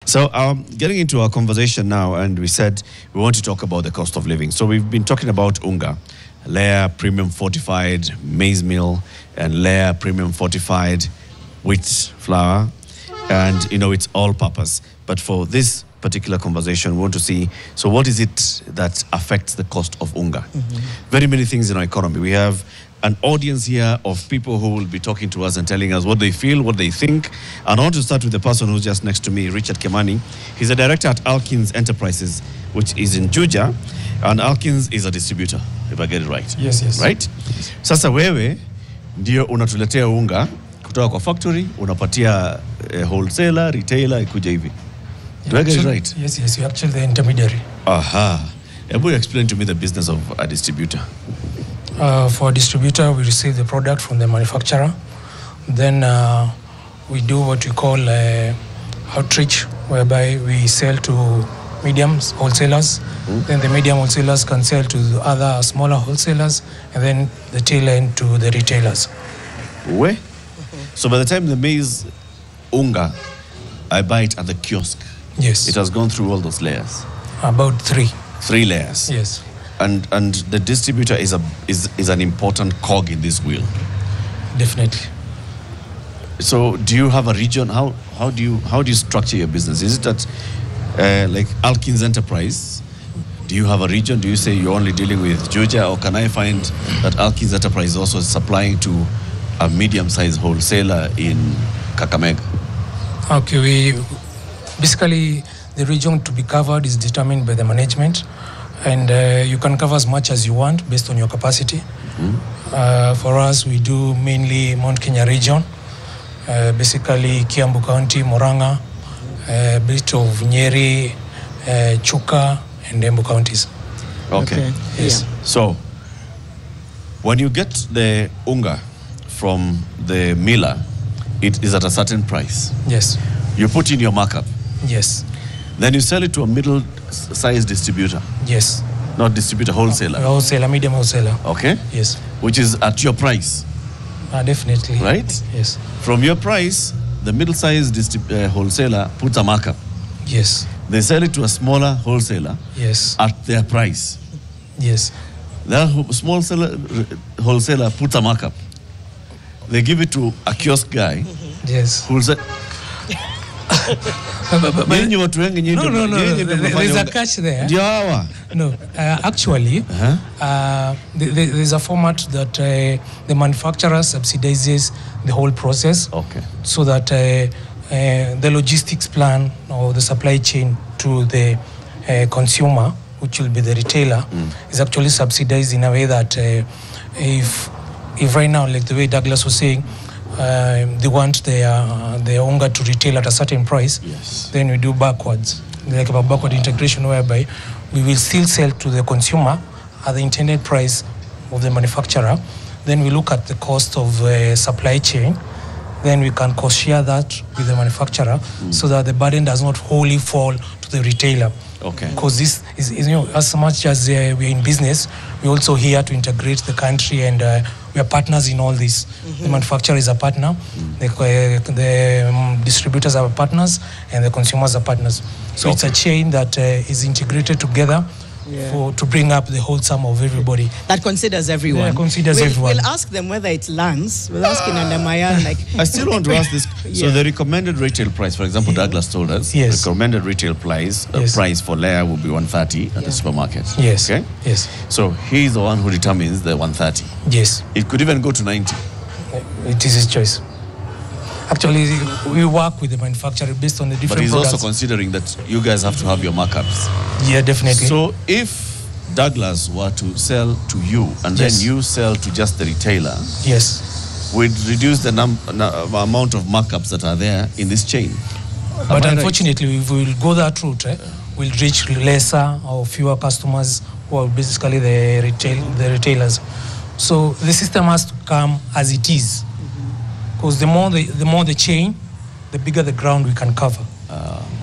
So getting into our conversation now, and we said we want to talk about the cost of living. So we've been talking about unga, layer premium fortified maize meal, and layer premium fortified wheat flour, and it's all purpose. But for this particular conversation, we want to see, so what is it that affects the cost of unga? Very many things in our economy. We have an audience here of people who will be talking to us and telling us what they feel, what they think. And I want to start with the person who's just next to me, Richard Kimani. He's a director at Alkins Enterprises, which is in Juja. And Alkins is a distributor, if I get it right. Yes. Right? Sasa wewe, ndio unatuletea unga, kutoka kwa factory, unapatia wholesaler, retailer, ikuja hivi. Do I get it right? Yes, you're actually the intermediary. Aha. Ebu explain to me the business of a distributor. For a distributor, we receive the product from the manufacturer. Then we do what we call outreach, whereby we sell to medium wholesalers. Then the medium wholesalers can sell to the other smaller wholesalers, and then the tail end to the retailers. Where? So by the time the maize unga, I buy it at the kiosk. Yes. It has gone through all those layers. About 3. 3 layers. Yes. And the distributor is an important cog in this wheel. Definitely. So do you have a region? How do you structure your business? Is it that like Alkins Enterprise? Do you have a region? Do you say you're only dealing with Juja, or can I find that Alkins Enterprise is also supplying to a medium-sized wholesaler in Kakamega? Okay, basically the region to be covered is determined by the management, and you can cover as much as you want based on your capacity. For us, we do mainly Mount Kenya region, basically Kiambu County, Murang'a, a bit of Nyeri, Chuka, and Embu counties. Okay. Yes. Yeah. So, when you get the unga from the miller, it is at a certain price. Yes. You put in your markup. Yes. Then you sell it to a middle-sized distributor. Yes. Not distributor, wholesaler. Wholesaler, medium wholesaler. Okay. Yes. Which is at your price. Definitely. Right? Yes. From your price, the middle-sized wholesaler puts a markup. Yes. They sell it to a smaller wholesaler. Yes. At their price. Yes. That small wholesaler puts a markup. They give it to a kiosk guy. Yes. Who'll say, no, there's a catch there. No, actually, there's a format that the manufacturer subsidizes the whole process. Okay. So that the logistics plan or the supply chain to the consumer, which will be the retailer, is actually subsidized in a way that if right now, like the way Douglas was saying, they want their unga to retail at a certain price, yes, then we do backwards, like a backward integration, whereby we will still sell to the consumer at the intended price of the manufacturer. Then we look at the cost of supply chain. Then we can cost share that with the manufacturer, so that the burden does not wholly fall to the retailer. Okay. Because this is as much as we're in business, we're also here to integrate the country, and we are partners in all this. The manufacturer is a partner, the distributors are partners, and the consumers are partners. So it's a chain that is integrated together to bring up the whole sum of everybody. That considers everyone. Yeah, considers everyone. We'll ask them whether it lands. We'll ask in Andamaya, like... I still want to ask this. So the recommended retail price, for example, Douglas told us, yes, recommended retail price price for layer will be 130 at the supermarket. Yes. Okay? Yes. So he's the one who determines the 130. Yes. It could even go to 90. It is his choice. Actually, we work with the manufacturer based on the different products. But he's also considering that you guys have to have your markups. Yeah, definitely. So if Douglas were to sell to you and then you sell to just the retailer, yes, we'd reduce the amount of markups that are there in this chain. But unfortunately, if we will go that route, we'll reach lesser or fewer customers who are basically the retailers. So the system has to come as it is. Because the more the chain, the bigger the ground we can cover.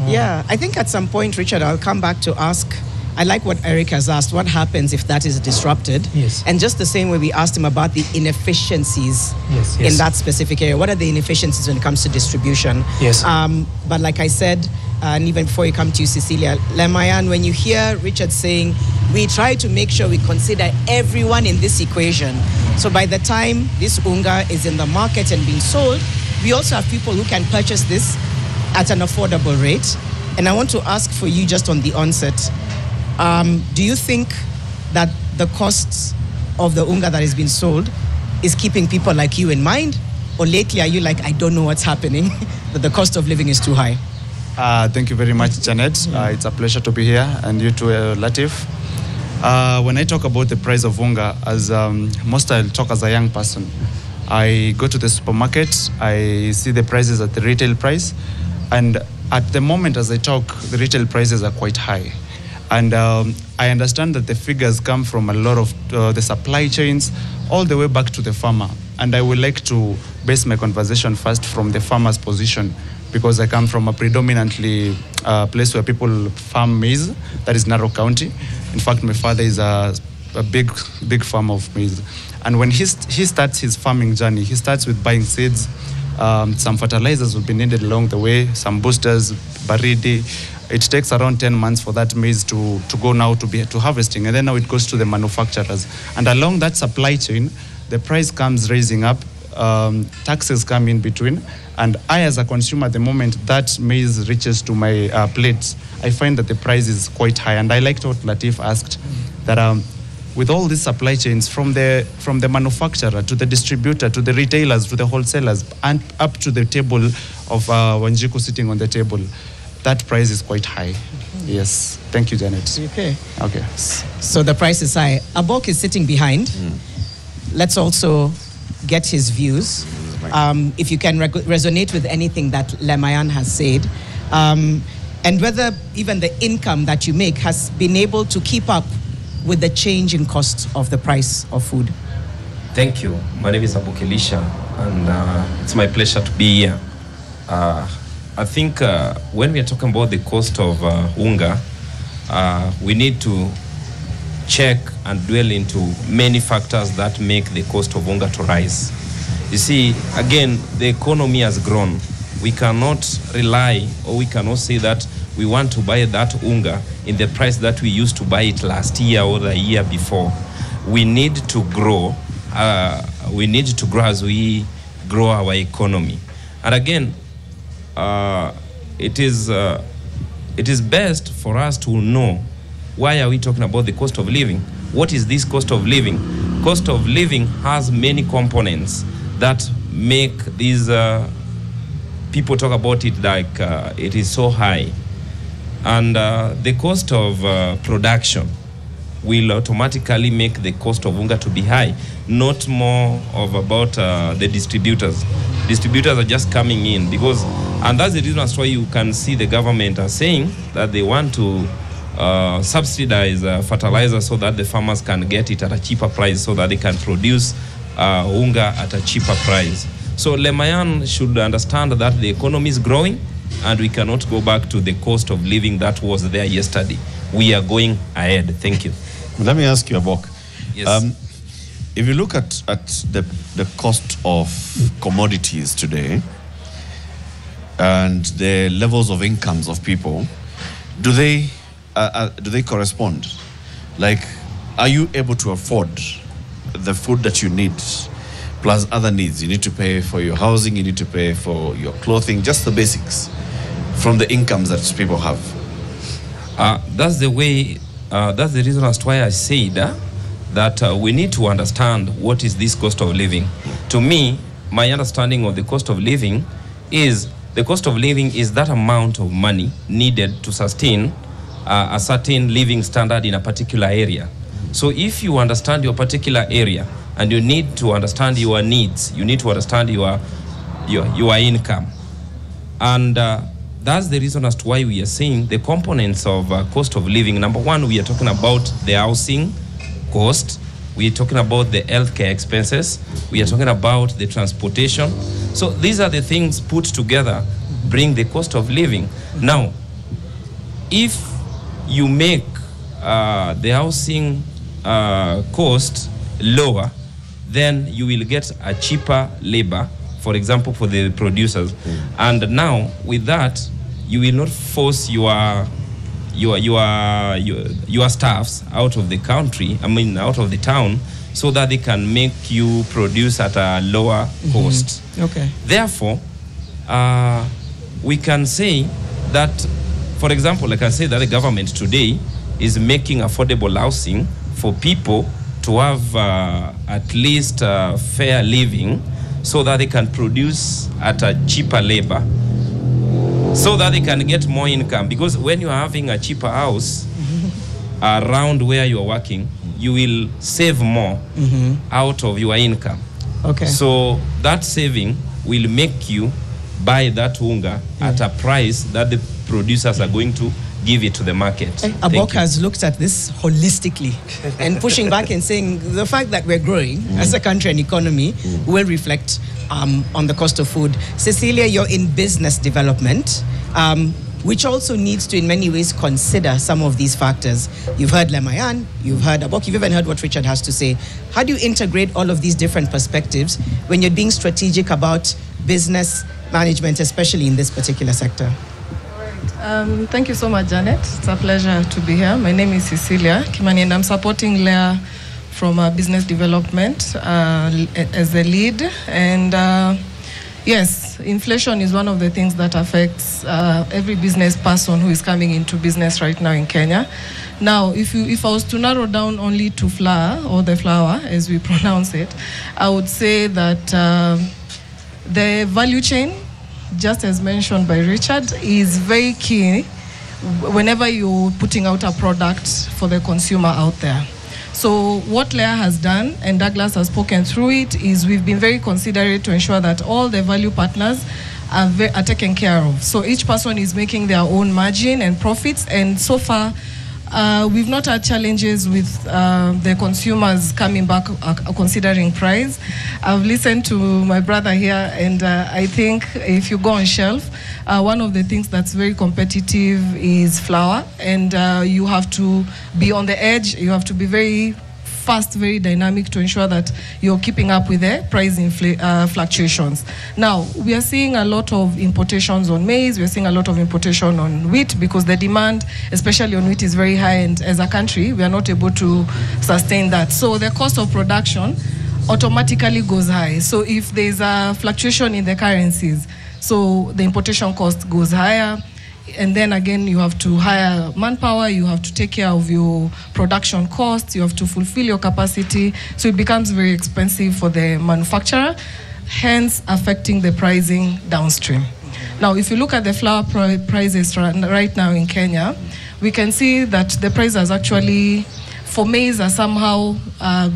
Yeah, I think at some point, Richard, I'll come back to ask I like what Eric has asked. What happens if that is disrupted? Yes. And just the same way we asked him about the inefficiencies Yes, in that specific area. What are the inefficiencies when it comes to distribution? Yes. But like I said, and even before you come to you, Cecilia, Lemayan, when you hear Richard saying, we try to make sure we consider everyone in this equation. So by the time this unga is in the market and being sold, we also have people who can purchase this at an affordable rate. And I want to ask for you just on the onset, do you think that the costs of the unga that has been sold is keeping people like you in mind? Or lately are you like, I don't know what's happening, that the cost of living is too high? Thank you very much, Janet. It's a pleasure to be here, and you too, Latif. When I talk about the price of unga, as most I'll talk as a young person, I go to the supermarket, I see the prices at the retail price, and at the moment as I talk, the retail prices are quite high. And I understand that the figures come from a lot of the supply chains all the way back to the farmer. And I would like to base my conversation first from the farmer's position, because I come from a predominantly place where people farm maize, that is Narok County. In fact, my father is a big farm of maize. And when he starts his farming journey, he starts with buying seeds. Some fertilizers will be needed along the way, some boosters, baridi. It takes around 10 months for that maize to go now to harvesting, and then now it goes to the manufacturers. And along that supply chain, the price comes raising up, taxes come in between, and I as a consumer, the moment that maize reaches to my plates, I find that the price is quite high. And I liked what Latif asked, that with all these supply chains, from the manufacturer to the distributor to the retailers to the wholesalers and up to the table of Wanjiku sitting on the table, that price is quite high. Yes. Thank you, Janet. Okay. Okay. So the price is high. Abok is sitting behind. Let's also get his views. If you can resonate with anything that Lemayan has said, and whether even the income that you make has been able to keep up with the change in cost of the price of food. Thank you. My name is Abok Elisha, and it's my pleasure to be here. I think when we are talking about the cost of unga, we need to check and dwell into many factors that make the cost of unga to rise. You see, again, the economy has grown. We cannot rely, or we cannot say that we want to buy that unga in the price that we used to buy it last year or the year before. We need to grow. We need to grow as we grow our economy. And again, it is best for us to know, why are we talking about the cost of living? What is this cost of living? Cost of living has many components that make these people talk about it like it is so high. And the cost of production will automatically make the cost of unga to be high, not more of about the distributors. Distributors are just coming in because, and that's the reason as why you can see the government are saying that they want to subsidize fertilizer so that the farmers can get it at a cheaper price, so that they can produce unga at a cheaper price. So Lemayan should understand that the economy is growing and we cannot go back to the cost of living that was there yesterday. We are going ahead. Thank you. Let me ask you, Abok. Yes. If you look at the cost of commodities today and the levels of incomes of people, do they correspond? Like, are you able to afford the food that you need plus other needs? You need to pay for your housing, you need to pay for your clothing, just the basics from the incomes that people have. That's the way, that's the reason as to why I said that we need to understand what is this cost of living. To me, my understanding of the cost of living is that amount of money needed to sustain a certain living standard in a particular area. So if you understand your particular area and you need to understand your needs, you need to understand your income. And that's the reason as to why we are saying the components of cost of living. Number one, we are talking about the housing cost. We are talking about the healthcare expenses. We are talking about the transportation. So these are the things put together bring the cost of living. Now, if you make the housing cost lower, then you will get a cheaper labor, for example, for the producers. And now with that, you will not force your staffs out of the country, out of the town, so that they can make you produce at a lower cost. Okay. Therefore, we can say that, for example, I can say that the government today is making affordable housing for people to have at least fair living, so that they can produce at a cheaper labor, so that they can get more income. Because when you are having a cheaper house around where you are working, you will save more out of your income. Okay. So that saving will make you buy that unga at a price that the producers are going to give it to the market. Abok has looked at this holistically and pushing back and saying the fact that we're growing as a country and economy will reflect on the cost of food. Cecilia, you're in business development, which also needs to in many ways consider some of these factors. You've heard Lemayan, you've heard Abok, you've even heard what Richard has to say. How do you integrate all of these different perspectives when you're being strategic about business management, especially in this particular sector? Thank you so much, Janet. It's a pleasure to be here. My name is Cecilia Kimani, and I'm supporting Leah from business development as a lead. And yes, inflation is one of the things that affects every business person who is coming into business right now in Kenya. Now, if I was to narrow down only to flour, or the flour as we pronounce it, I would say that the value chain, just as mentioned by Richard, is very key whenever you're putting out a product for the consumer out there. So what Leah has done, and Douglas has spoken through it, is we've been very considerate to ensure that all the value partners are taken care of. So each person is making their own margin and profits, and so far we've not had challenges with the consumers coming back considering price. I've listened to my brother here, and I think if you go on shelf, one of the things that's very competitive is flour, and you have to be on the edge. You have to be very fast, very dynamic to ensure that you're keeping up with the price fluctuations. Now, we are seeing a lot of importations on maize, we're seeing a lot of importation on wheat, because the demand, especially on wheat, is very high, and as a country, we are not able to sustain that. So the cost of production automatically goes high. So if there's a fluctuation in the currencies, so the importation cost goes higher, and then again you have to hire manpower, you have to take care of your production costs, you have to fulfill your capacity, so it becomes very expensive for the manufacturer, hence affecting the pricing downstream. Now, if you look at the flour prices right now in Kenya, we can see that the price has actually, for maize, has somehow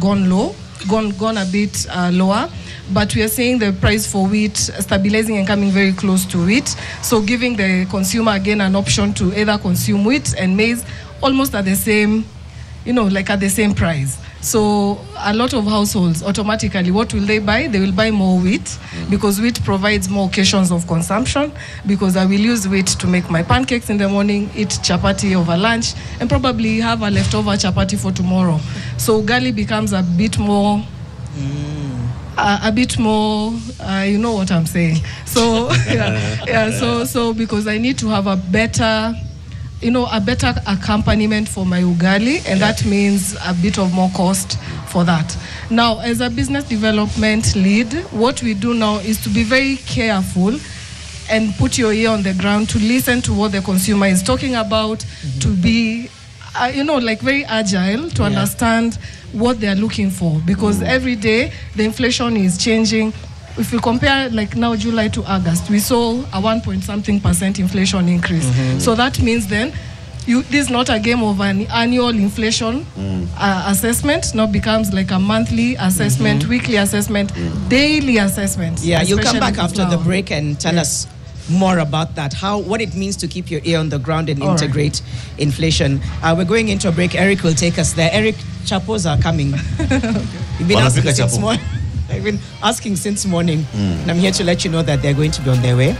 gone a bit lower. But we are seeing the price for wheat stabilizing and coming very close to wheat. So giving the consumer again an option to either consume wheat and maize almost at the same, like at the same price. So a lot of households automatically, what will they buy? They will buy more wheat, because wheat provides more occasions of consumption, because I will use wheat to make my pancakes in the morning, eat chapati over lunch, and probably have a leftover chapati for tomorrow. So ugali becomes a bit more... you know what I'm saying. So so because I need to have a better accompaniment for my ugali, and that means a bit of more cost for that. Now, as a business development lead, what we do now is to be very careful and put your ear on the ground to listen to what the consumer is talking about, to be very agile to understand what they're looking for, because every day the inflation is changing. If we compare like now July to August, we saw a 1.something% inflation increase. So that means then this is not a game of an annual inflation assessment. Now becomes like a monthly assessment, weekly assessment, daily assessment. Yeah, you'll come back after the break and tell us more about that, what it means to keep your ear on the ground and integrate inflation. We're going into a break. Eric will take us there. Eric, chapos are coming. You've been asking since morning. I've been asking since morning, and I'm here to let you know that they're going to be on their way.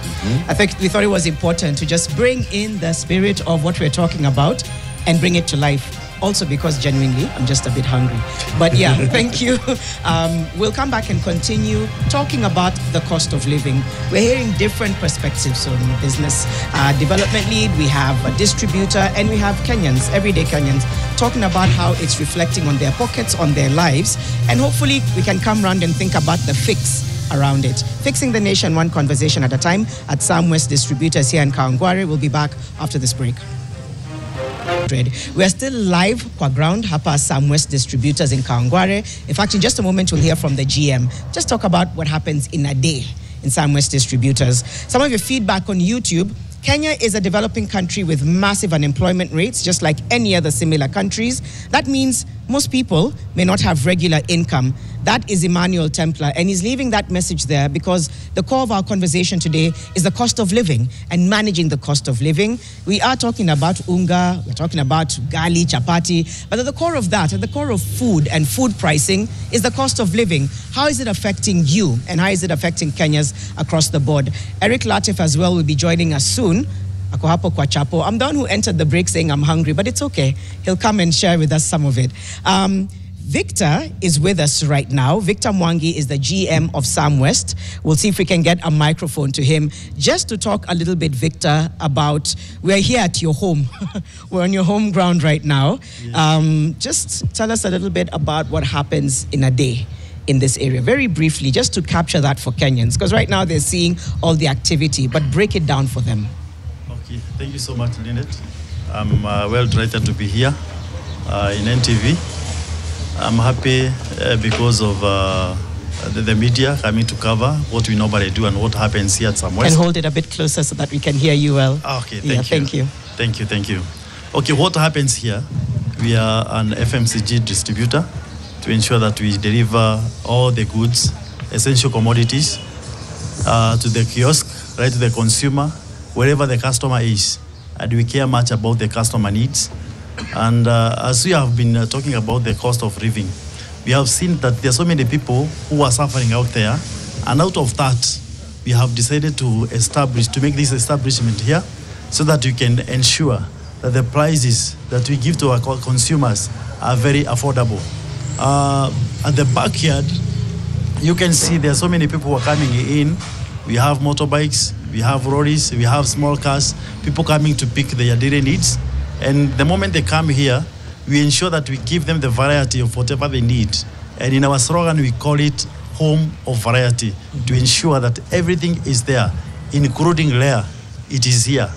I think we thought it was important to just bring in the spirit of what we're talking about and bring it to life. Also because genuinely, I'm just a bit hungry. But yeah, thank you. We'll come back and continue talking about the cost of living. We're hearing different perspectives on business development lead. We have a distributor, and we have Kenyans, everyday Kenyans, talking about how it's reflecting on their pockets, on their lives, and hopefully we can come around and think about the fix around it. Fixing the nation one conversation at a time at Sam West Distributors here in Kawangware. We'll be back after this break. We are still live kwa ground hapa Sam West Distributors in Kawangware. In fact, in just a moment we'll hear from the GM. Just talk about what happens in a day in Sam West Distributors. Some of your feedback on YouTube. Kenya is a developing country with massive unemployment rates, just like any other similar countries. That means most people may not have regular income. That is Emmanuel Templar, and he's leaving that message there because the core of our conversation today is the cost of living and managing the cost of living. We are talking about unga, we're talking about gali, chapati, but at the core of that, at the core of food and food pricing is the cost of living. How is it affecting you, and how is it affecting Kenyans across the board? Eric Latif as well will be joining us soon. Ako hapo kwa chapo. I'm the one who entered the break saying I'm hungry, but it's okay. He'll come and share with us some of it. Victor is with us right now. Victor Mwangi is the GM of Sam West. We'll see if we can get a microphone to him just to talk a little bit, Victor, about, we're here at your home. We're on your home ground right now. Yes. Just tell us a little bit about what happens in a day in this area, very briefly, just to capture that for Kenyans, because right now they're seeing all the activity, but break it down for them. Okay, thank you so much, Lynette. I'm well delighted to be here in NTV. I'm happy because of the media coming to cover what we normally do and what happens here at Sam West. And hold it a bit closer so that we can hear you well. Okay, thank you. Thank you. Okay, what happens here? We are an FMCG distributor to ensure that we deliver all the goods, essential commodities, to the kiosk, right to the consumer, wherever the customer is. And we care much about the customer needs. And as we have been talking about the cost of living, we have seen that there are so many people who are suffering out there. And out of that, we have decided to make this establishment here so that we can ensure that the prices that we give to our consumers are very affordable. At the backyard, you can see there are so many people who are coming in. We have motorbikes, we have lorries, we have small cars, people coming to pick their daily needs. And the moment they come here, we ensure that we give them the variety of whatever they need. And in our slogan, we call it Home of Variety, to ensure that everything is there, including Leia. It is here.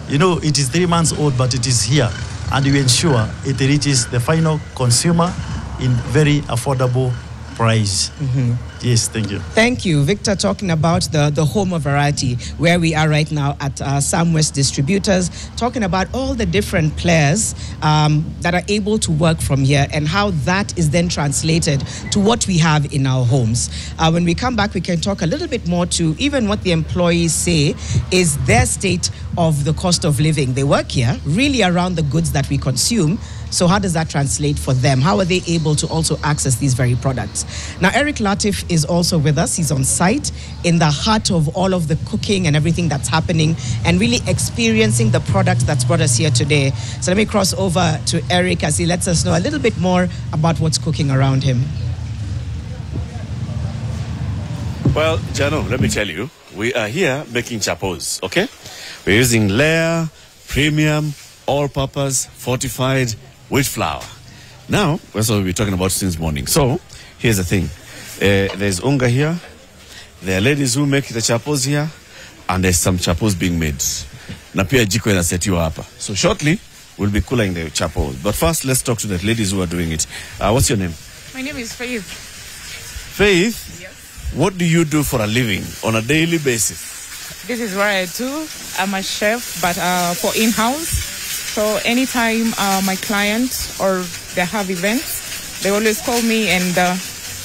You know, it is 3 months old, but it is here. And we ensure it reaches the final consumer in very affordable price. Yes, thank you. Thank you. Victor, talking about the Home of Variety, where we are right now at Sam West Distributors, talking about all the different players that are able to work from here and how that is then translated to what we have in our homes. When we come back, we can talk a little bit more to even what the employees say is their state of the cost of living. They work here really around the goods that we consume. So how does that translate for them? How are they able to also access these very products? Now, Eric Latif is also with us. He's on site in the heart of all of the cooking and everything that's happening and really experiencing the product that's brought us here today. So let me cross over to Eric as he lets us know a little bit more about what's cooking around him. Well, Jano, let me tell you, we are here making chapos, okay? We're using Leia, premium, all-purpose, fortified wheat flour. Now, that's what we've been talking about since morning. So, here's the thing. There's unga here. There are ladies who make the chapos here. And there's some chapos being made. Na pia jiko inasetiwa hapa. So, shortly, we'll be cooling the chapos. But first, let's talk to the ladies who are doing it. What's your name? My name is Faith. Faith? Yes. What do you do for a living on a daily basis? This is what I do. I'm a chef, but for in-house. So anytime my clients or they have events, they always call me and I'm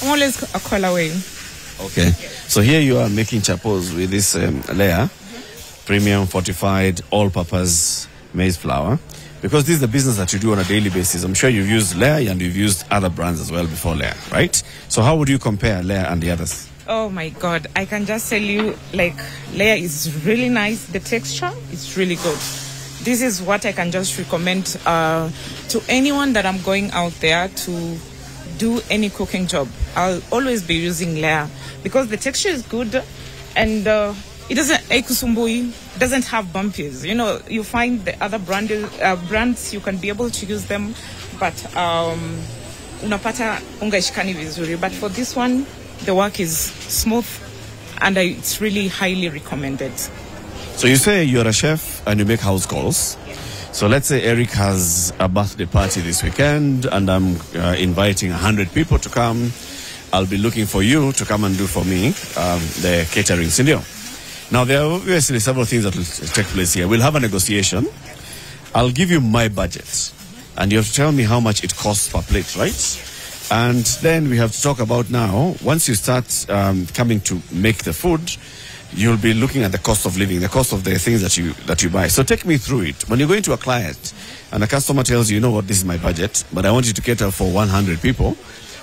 always a call away. Okay. So here you are making chapos with this Leia, premium fortified all-purpose maize flour. Because this is the business that you do on a daily basis. I'm sure you've used Leia and you've used other brands as well before Leia, right? So how would you compare Leia and the others? Oh my God. I can just tell you, like, Leia is really nice. The texture is really good. this is what I can just recommend to anyone that I'm going out there to do any cooking job. I'll always be using layer because the texture is good and it doesn't have bumpies. You know, you find the other brands, you can be able to use them, but unapata unga ishikani vizuri. But for this one, the work is smooth and it's really highly recommended. So you say you're a chef and you make house calls. So let's say Eric has a birthday party this weekend and I'm inviting 100 people to come. I'll be looking for you to come and do for me the catering. Now, there are obviously several things that will take place here. We'll have a negotiation. I'll give you my budget and you have to tell me how much it costs per plate, right? And then we have to talk about now, once you start coming to make the food, you'll be looking at the cost of living, the cost of the things that you buy. So take me through it. When you're going to a client and a customer tells you, you know what, this is my budget, but I want you to cater for 100 people,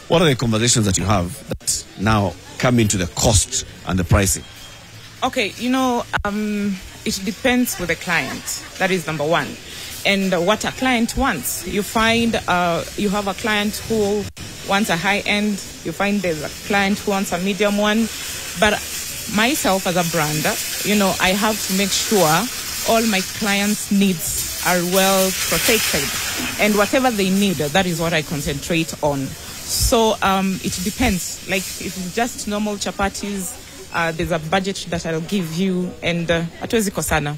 what are the conversations that you have that now come into the cost and the pricing? Okay, you know, it depends with the client. That is number one. And what a client wants. You find you have a client who wants a high end. You find there's a client who wants a medium one. But myself as a brand, you know, I have to make sure all my clients' needs are well protected. And whatever they need, that is what I concentrate on. So it depends. Like if it's just normal chapatis, there's a budget that I'll give you, and hatuwezi kosana.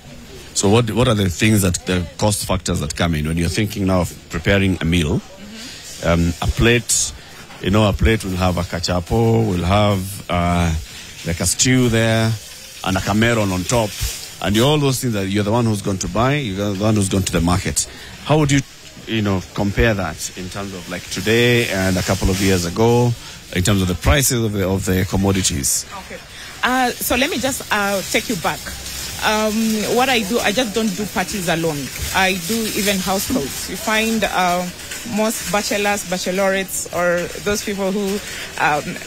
So what are the things that the cost factors that come in when you're thinking now of preparing a meal? A plate, you know, a plate will have a cachapo, will have like a stew there, and a cameron on top, and all those things that you're the one who's going to buy, you're the one who's going to the market. How would you, you know, compare that in terms of like today and a couple of years ago, in terms of the prices of the commodities? Okay. So let me just take you back. What I do, I just don't do parties alone. I do even house calls. You find most bachelors, bachelorettes, or those people who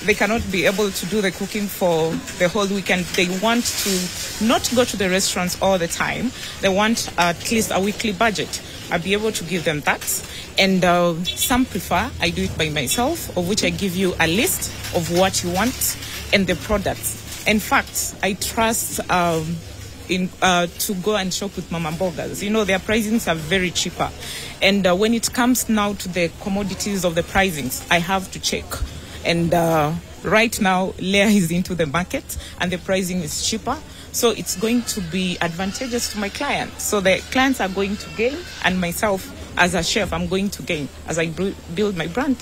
they cannot be able to do the cooking for the whole weekend. They want to not go to the restaurants all the time. They want at least a weekly budget. I'll be able to give them that. And some prefer I do it by myself, of which I give you a list of what you want and the products. In fact, I trust to go and shop with Mama Mbogas. You know, their pricings are very cheaper. And when it comes now to the commodities of the pricings, I have to check. And right now, layer is into the market and the pricing is cheaper. So it's going to be advantageous to my clients. So the clients are going to gain, and myself as a chef, I'm going to gain as I build my brand.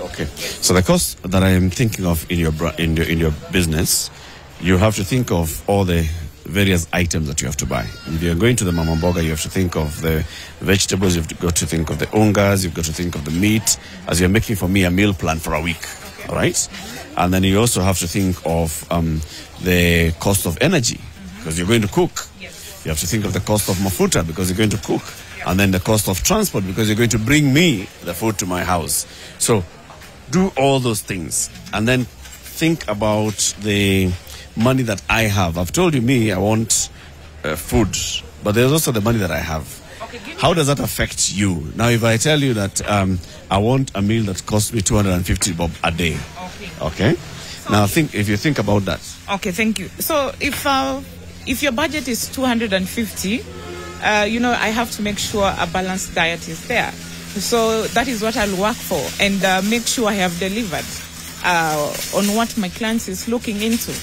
Okay. So the cost that I am thinking of in your business, you have to think of all the various items that you have to buy. If you're going to the Mama Mboga, you have to think of the vegetables, you've got to think of the ungas, you've got to think of the meat, as you're making for me a meal plan for a week, all right? And then you also have to think of the cost of energy, because you're going to cook. You have to think of the cost of mafuta, because you're going to cook. And then the cost of transport, because you're going to bring me the food to my house. So do all those things, and then think about the money that I have. I've told you, me, I want food, but there's also the money that I have. Okay, how does that affect you? Now, if I tell you that I want a meal that costs me 250 bob a day, okay? So now, if you think about that. Okay, thank you. So if your budget is 250, you know, I have to make sure a balanced diet is there. So that is what I'll work for, and make sure I have delivered on what my clients is looking into.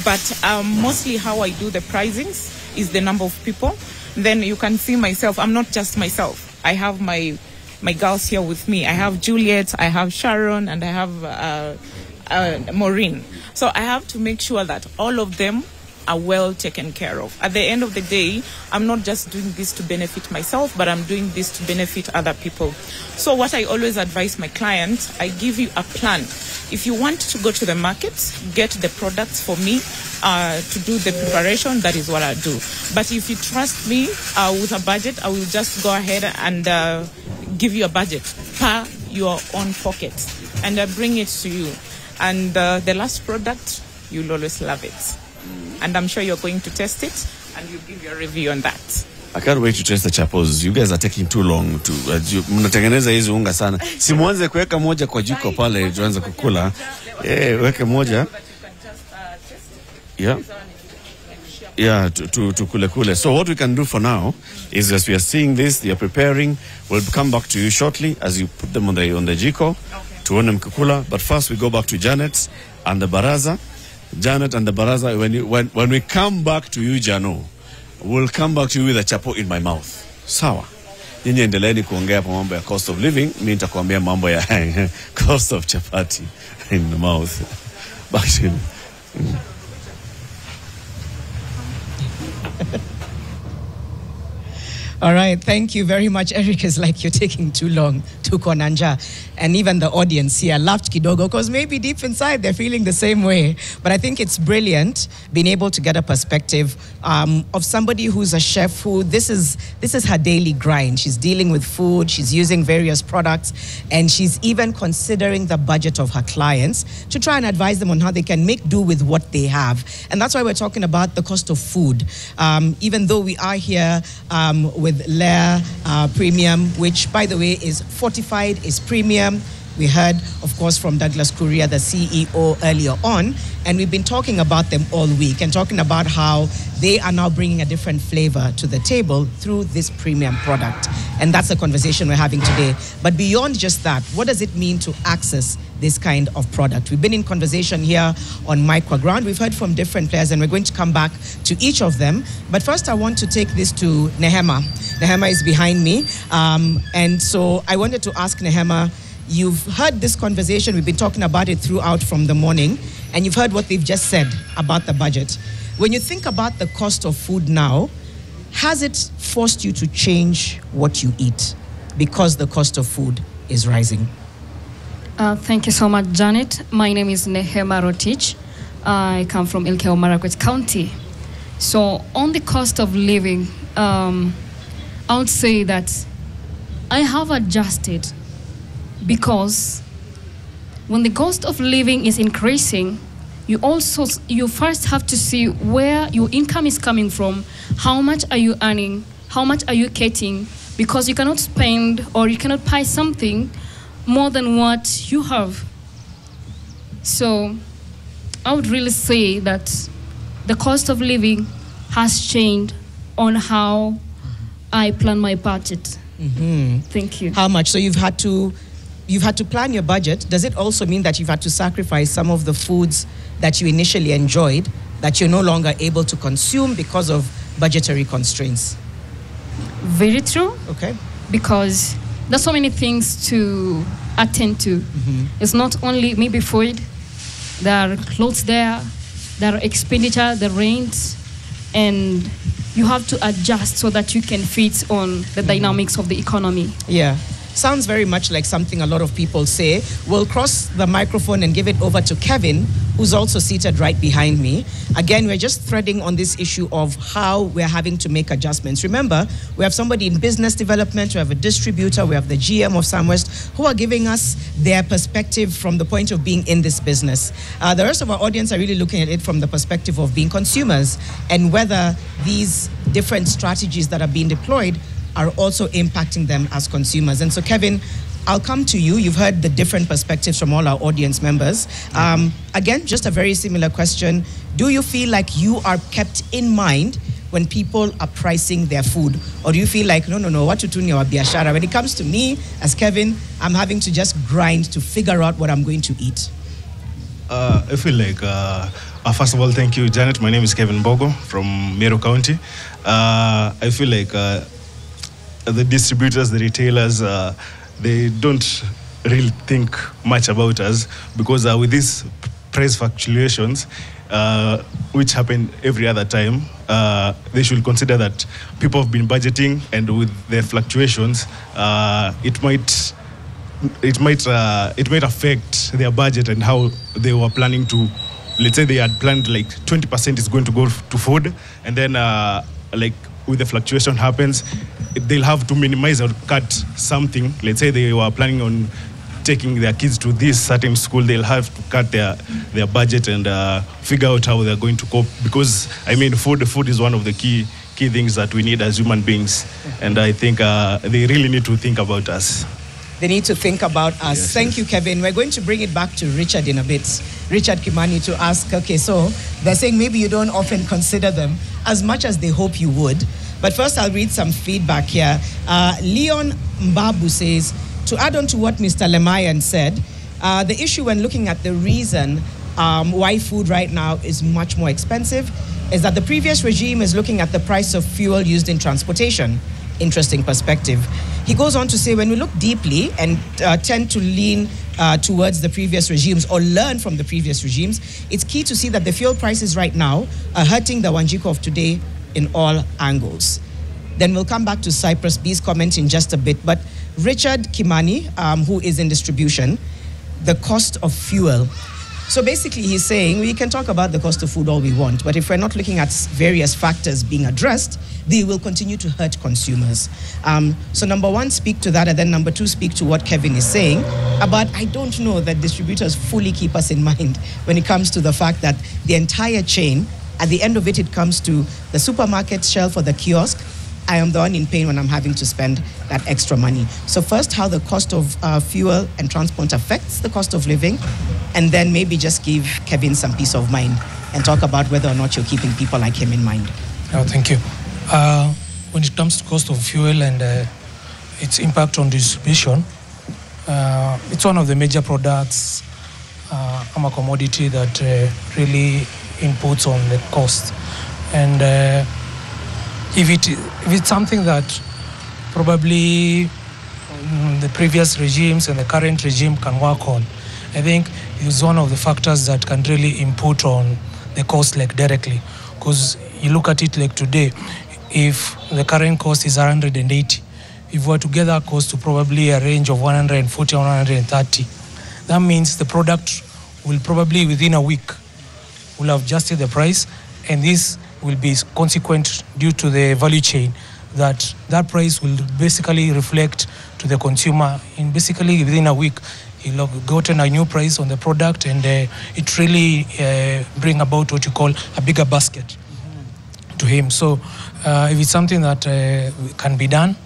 But mostly how I do the pricings is the number of people. Then you can see myself. I'm not just myself. I have my girls here with me. I have Juliet, I have Sharon, and I have Maureen. So I have to make sure that all of them are well taken care of. At the end of the day, I'm not just doing this to benefit myself, but I'm doing this to benefit other people. So what I always advise my clients, I give you a plan. If you want to go to the market, get the products for me to do the preparation, that is what I do. But if you trust me with a budget, I will just go ahead and give you a budget per your own pocket, and I bring it to you. And the last product, you'll always love it. And I'm sure you're going to test it, and you'll give your review on that. I can't wait to taste the chapos. You guys are taking too long to mnatengeneza hizi unga sana. Si muanze kuweka moja kwa jiko pale tuanze kukula. Weke moja. Yeah. Yeah, to kule. So what we can do for now is, as we are seeing this, they are preparing. We'll come back to you shortly as you put them on the jiko to onem kukula. But first we go back to Janet and the baraza. Janet and the baraza. When we come back to you, Jano, we'll come back to you with a chapo in my mouth. Sawa. Nyinyi endeleeni kuongea kwa mambo ya cost of living. Mimi nitakwambia mambo ya cost of chapati in the mouth. Back to you. All right, thank you very much. Eric is like, you're taking too long to konanja. And even the audience here laughed kidogo because maybe deep inside they're feeling the same way. But I think it's brilliant being able to get a perspective of somebody who's a chef who this is her daily grind. She's dealing with food, she's using various products, and she's even considering the budget of her clients to try and advise them on how they can make do with what they have. And that's why we're talking about the cost of food. Even though we are here with Layer Premium, which, by the way, is fortified, is premium. We heard, of course, from Douglas Kuria, the CEO, earlier on, and we've been talking about them all week and talking about how they are now bringing a different flavor to the table through this premium product. And that's the conversation we're having today. But beyond just that, what does it mean to access this kind of product? We've been in conversation here on Microground. We've heard from different players, and we're going to come back to each of them. But first, I want to take this to Nehema. Nehema is behind me. And so I wanted to ask Nehema, you've heard this conversation. We've been talking about it throughout from the morning, and you've heard what they've just said about the budget. When you think about the cost of food now, has it forced you to change what you eat because the cost of food is rising? Thank you so much, Janet. My name is Nehema Rotich. I come from Elgeyo Marakwet County. So on the cost of living, I would say that I have adjusted, because when the cost of living is increasing, you first have to see where your income is coming from, how much are you earning, how much are you getting, because you cannot spend or you cannot buy something more than what you have. So I would really say that the cost of living has changed on how I plan my budget. Mm-hmm. Thank you. How much? So you've had to plan your budget. Does it also mean that you've had to sacrifice some of the foods that you initially enjoyed that you're no longer able to consume because of budgetary constraints? Very true. Okay. Because there's so many things to attend to. Mm-hmm. It's not only maybe food, there are clothes there are expenditure, the rent, and you have to adjust so that you can fit on the dynamics of the economy. Yeah. Sounds very much like something a lot of people say. We'll cross the microphone and give it over to Kevin, who's also seated right behind me. Again, we're just threading on this issue of how we're having to make adjustments. Remember, we have somebody in business development, we have a distributor, we have the GM of Samwest, who are giving us their perspective from the point of being in this business. The rest of our audience are really looking at it from the perspective of being consumers and whether these different strategies that are being deployed are also impacting them as consumers. And so, Kevin, I'll come to you. You've heard the different perspectives from all our audience members. Again, just a very similar question. Do you feel like you are kept in mind when people are pricing their food? Or do you feel like, no, what you do in your biashara? When it comes to me, as Kevin, I'm having to just grind to figure out what I'm going to eat. I feel like, first of all, thank you, Janet. My name is Kevin Bogo from Meru County. I feel like the distributors, the retailers, they don't really think much about us, because with these price fluctuations, which happen every other time, they should consider that people have been budgeting, and with the fluctuations, it might affect their budget and how they were planning to. Let's say they had planned like 20% is going to go to food, and then like with the fluctuation happens, they'll have to minimize or cut something. Let's say they were planning on taking their kids to this certain school, they'll have to cut their budget and figure out how they're going to cope. Because I mean, food is one of the key key things that we need as human beings. And I think they really need to think about us. They need to think about us. Yes, Thank you, Kevin. We're going to bring it back to Richard in a bit. Richard Kimani, to ask, okay, so they're saying maybe you don't often consider them as much as they hope you would. But first, I'll read some feedback here. Leon Mbabu says, to add on to what Mr. Lemayan said, the issue when looking at the reason why food right now is much more expensive is that the previous regime is looking at the price of fuel used in transportation. Interesting perspective. He goes on to say, when we look deeply and tend to lean towards the previous regimes or learn from the previous regimes, it's key to see that the fuel prices right now are hurting the Wanjiko of today in all angles. Then we'll come back to Cyprus B's comment in just a bit. But Richard Kimani, who is in distribution, the cost of fuel. So basically he's saying we can talk about the cost of food all we want, but if we're not looking at various factors being addressed, they will continue to hurt consumers. So number one, speak to that, and then number two, speak to what Kevin is saying. But I don't know that distributors fully keep us in mind when it comes to the fact that the entire chain, at the end of it, it comes to the supermarket shelf or the kiosk. I am the one in pain when I'm having to spend that extra money. So first, how the cost of fuel and transport affects the cost of living, and then maybe just give Kevin some peace of mind and talk about whether or not you're keeping people like him in mind. Oh, thank you. When it comes to cost of fuel and its impact on distribution, it's one of the major products, a commodity that really inputs on the cost. And if it's something that probably the previous regimes and the current regime can work on, I think it's one of the factors that can really input on the cost like directly. Because you look at it like today, if the current cost is 180, if we're to get that cost to probably a range of 140 or 130, that means the product will probably within a week will have adjusted the price, and this will be consequent due to the value chain, that price will basically reflect to the consumer in basically within a week. He'll have gotten a new price on the product, and it really bring about what you call a bigger basket to him. So if it's something that can be done,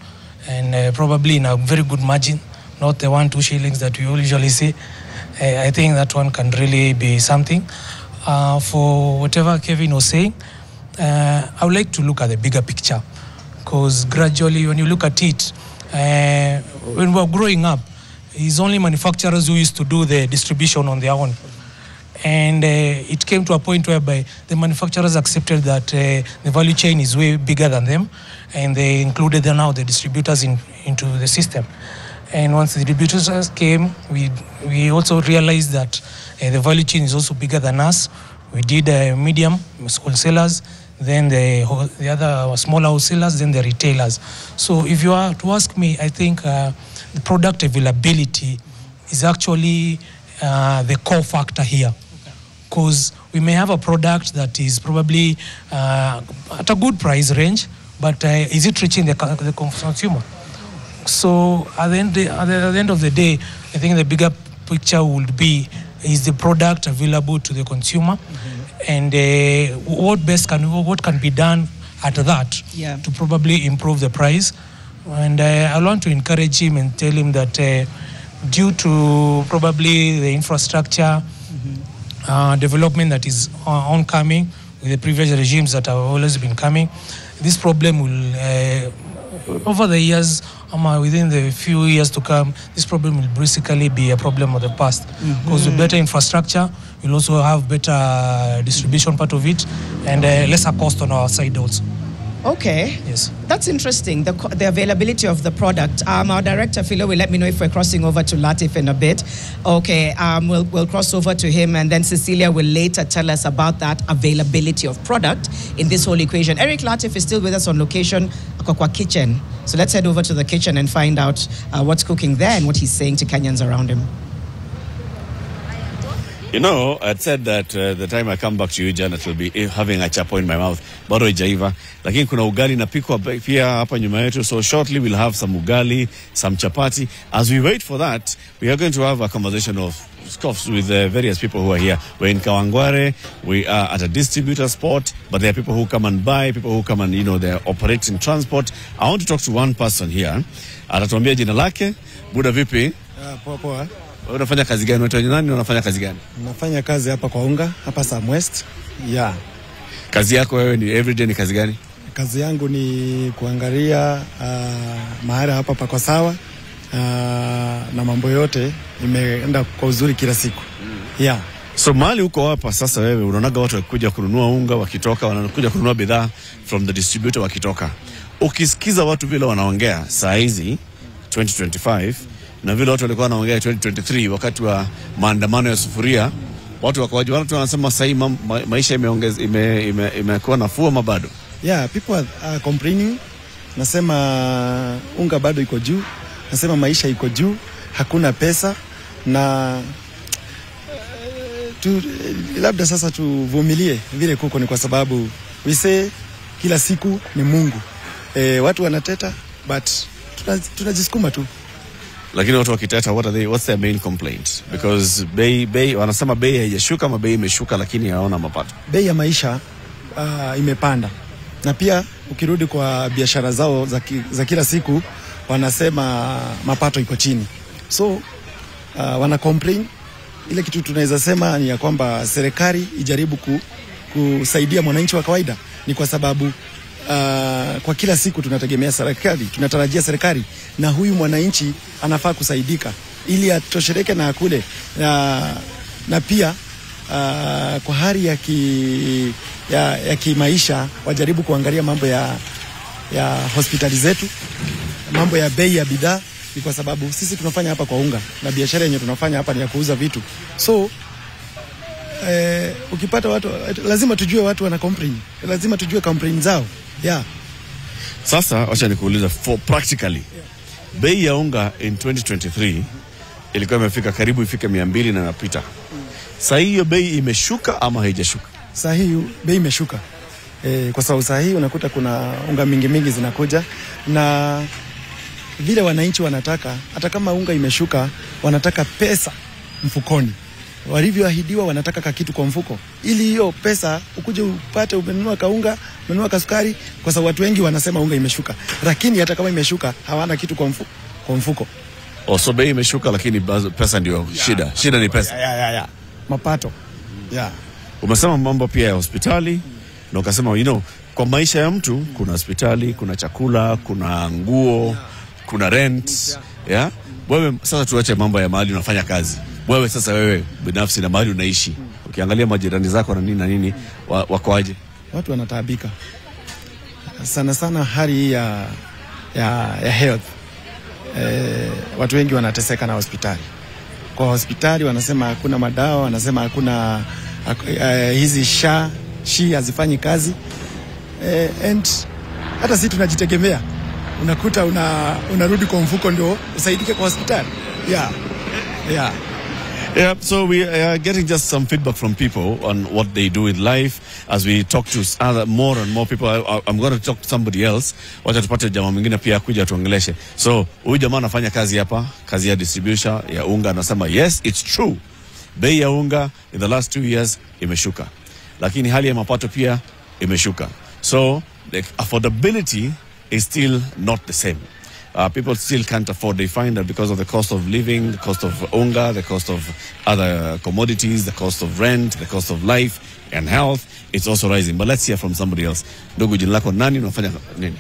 and probably in a very good margin, not the 1-2 shillings that we usually see, I think that one can really be something. For whatever Kevin was saying, I would like to look at the bigger picture, because gradually when you look at it, when we were growing up, it's only manufacturers who used to do the distribution on their own. And it came to a point whereby the manufacturers accepted that the value chain is way bigger than them, and they included now the distributors into the system. And once the distributors came, we also realized that the value chain is also bigger than us. We did medium wholesalers, then the other smaller wholesalers, then the retailers. So if you are to ask me, I think the product availability is actually the core factor here. Because we may have a product that is probably at a good price range, but is it reaching the consumer? So at the end of the day, I think the bigger picture would be, is the product available to the consumer, and what can be done at that to probably improve the price. And I want to encourage him and tell him that due to probably the infrastructure development that is oncoming with the previous regimes that have always been coming, this problem will, over the years, within the few years to come, this problem will basically be a problem of the past. Because with better infrastructure, you'll also have better distribution part of it, and lesser cost on our side also. Okay. Yes. That's interesting, the availability of the product. Our director, Philo, will let me know if we're crossing over to Latif in a bit. Okay, we'll cross over to him, and then Cecilia will later tell us about that availability of product in this whole equation. Eric Latif is still with us on location, Akokwa Kitchen. So let's head over to the kitchen and find out what's cooking there and what he's saying to Kenyans around him. You know, I'd said that the time I come back to you, Janet, will be having a chapo in my mouth. Bado haijaiva. Lakini kuna ugali napikwa pia hapa nyuma yetu. So shortly we'll have some ugali, some chapati. As we wait for that, we are going to have a conversation of scoffs with various people who are here. We're in Kawangware. We are at a distributor spot, but there are people who come and buy, people who come and, you know, they're operating transport. I want to talk to one person here. Atatuambia jina lake. Buda vipi? Poa. Unafanya kazi gani? Unaitwa nani? Unafanya kazi gani? Nafanya kazi hapa kwa unga, hapa Sam West. Yeah. Kazi yako wewe ni everyday ni kazi gani? Kazi yangu ni kuangalia mahali hapa pako sawa na mambo yote imeenda kwa uzuri kila siku. Yeah. So mahali uko hapa sasa wewe unaonaga watu wakikuja kununua unga wakitoka, wanakuja kununua bidhaa from the distributor wakitoka. Ukisikiza watu vile wanaongea saa hizi 2025 na vile watu walikuwa wanaongea 2023 wakati wa maandamano ya sufuria, watu wakawaje, watu wanasema sasa maisha imekuwa nafuu ama bado? Yeah, people are complaining. Nasema unga bado iko juu. Nasema maisha iko juu, hakuna pesa na labda sasa tuvumilie vile kuko, ni kwa sababu we say kila siku ni Mungu. Watu wanateta but tunajisukuma tu. Lakini watu wakiteta, what's their main complaint? Because bei wanasema bei haijashuka ama bei imeshuka lakini haona mapato. Bei ya maisha imepanda. Na pia ukirudi kwa biashara zao za kila siku wanasema mapato iko chini. So wana complain. Ile kitu tunaweza sema ni ya kwamba serikali ijaribu kusaidia mwananchi wa kawaida, ni kwa sababu kwa kila siku tunategemea serikali, tunatarajia serikali, na huyu mwananchi anafaa kusaidika ili atosheleke na akule na pia kwa hali ya kimaisha wajaribu kuangalia mambo ya hospitali zetu, mambo ya bei ya bidhaa, ni kwa sababu sisi tunafanya hapa kwa unga na biashara yenye tunafanya hapa ni ya kuuza vitu. So ukipata watu, lazima tujue watu wana complain, lazima tujue complain zao. Yeah. Sasa acha nikuuliza for practically. Bei ya unga in 2023 ilikuwa imefika karibu ifike 200 na napita. Sasa hiyo bei imeshuka ama haijashuka? Sasa hiyo bei imeshuka. Kwa sababu sasa hiyo unakuta kuna unga mingi zinakuja, na vile wananchi wanataka, hata kama unga imeshuka, wanataka pesa mfukoni. Walivyoahidiwa wanataka kitu kwa mfuko, ili hiyo pesa ukuje upate umenunua kaunga, umenunua kasukari, kwa sababu watu wengi wanasema unga imeshuka, lakini hata kama imeshuka hawana kitu kwa mfuko. So bei imeshuka lakini pesa ndio shida. Shida ni pesa. Yeah. Mapato. Yeah. Umesema mambo pia ya hospitali, na ukasema kwa maisha ya mtu kuna hospitali, kuna chakula, kuna nguo, kuna rent. Yeah. Wewe sasa tuache mambo ya mahali unafanya kazi. Wewe binafsi na mahali unaishi, ukiangalia majirani zako na nini wako aje? Watu wanataabika sana hali ya health. Watu wengi wanateseka na hospitali. Kwa hospitali wanasema hakuna madawa, wanasema hakuna hizi shi hazifanyi kazi. And hata sisi tunajitegemea, unakuta unarudi kwa mfuko ndio usaidike kwa hospitali. Yeah, so we are getting just some feedback from people on what they do in life as we talk to more and more people. I'm going to talk to somebody else. Wacha tupate jamaa mwingine pia kuja tuongeleshe. So huyu jamaa anafanya kazi hapa, kazi ya distribution ya unga, anasema yes, it's true. Bei ya unga in the last 2 years imeshuka. Lakini hali ya mapato pia imeshuka. So the affordability is still not the same. People still can't afford. They find that because of the cost of living, the cost of unga, the cost of other commodities, the cost of rent, the cost of life and health, it's also rising. But let's hear from somebody else. Ndugu, jina lako nani, unafanya nini?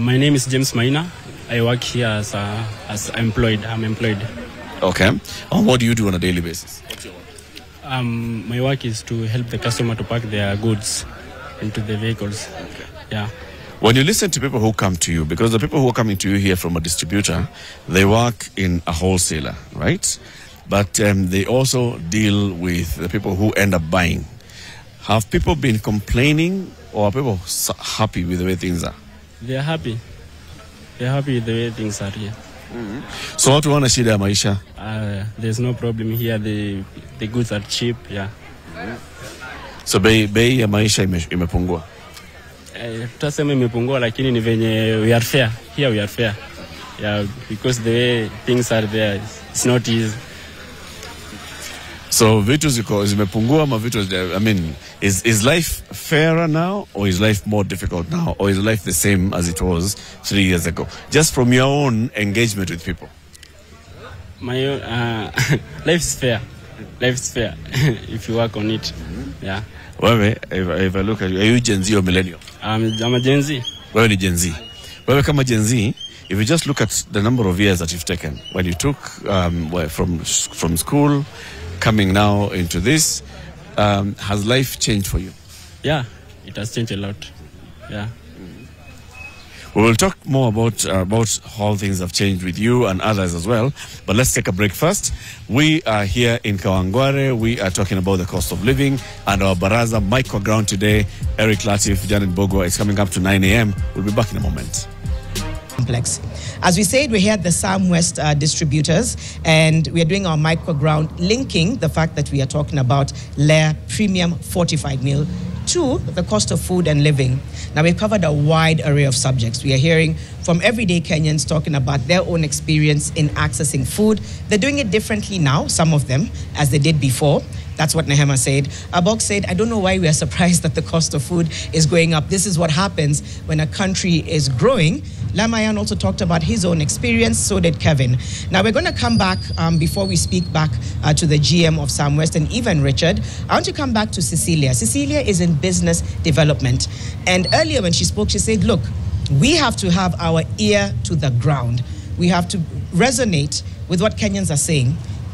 My name is James Maina. I work here as employed. I'm employed. Okay. And what do you do on a daily basis? My work is to help the customer to pack their goods into the vehicles. Okay. Yeah. When you listen to people who come to you, because the people who are coming to you here from a distributor, they work in a wholesaler, right? But they also deal with the people who end up buying. Have people been complaining, or are people happy with the way things are? They're happy. They're happy with the way things are here. So watu wana shida ya maisha? There's no problem here. The goods are cheap, yeah. So bei ya maisha imepungua? Tutasema imepungua, lakini ni venye we are fair. Here we are fair. Yeah, because the way things are there, it's not easy. So vitu zimepungua ama vitu, I mean, is life fairer now, or is life more difficult now, or is life the same as it was 3 years ago? Just from your own engagement with people. My life is fair. Life is fair if you work on it. Yeah. Wewe, if I look at you, are you Gen Z or millennial? I'm a Gen Z. Wewe ni Gen Z. Wewe kama Gen Z, if you just look at the number of years that you've taken, when you took from school, coming now into this, has life changed for you? Yeah, it has changed a lot. Yeah. We will talk more about how things have changed with you and others as well. But let's take a break first. We are here in Kawangware. We are talking about the cost of living and our Baraza microground today. Eric Latif, Janet Bogo is coming up to 9 a.m. We'll be back in a moment. Complex. As we said, we're here at the Sam West distributors, and we are doing our microground, linking the fact that we are talking about Layer Premium Fortified Meal to the cost of food and living. Now, we've covered a wide array of subjects. We are hearing from everyday Kenyans talking about their own experience in accessing food. They're doing it differently now, some of them, as they did before. That's what Nehema said. Abok said, I don't know why we are surprised that the cost of food is going up. This is what happens when a country is growing. Lamayan also talked about his own experience, so did Kevin. Now, we're going to come back before we speak back to the GM of Sam West and even Richard. I want to come back to Cecilia. Cecilia is in business development. And earlier when she spoke, she said, look, we have to have our ear to the ground. We have to resonate with what Kenyans are saying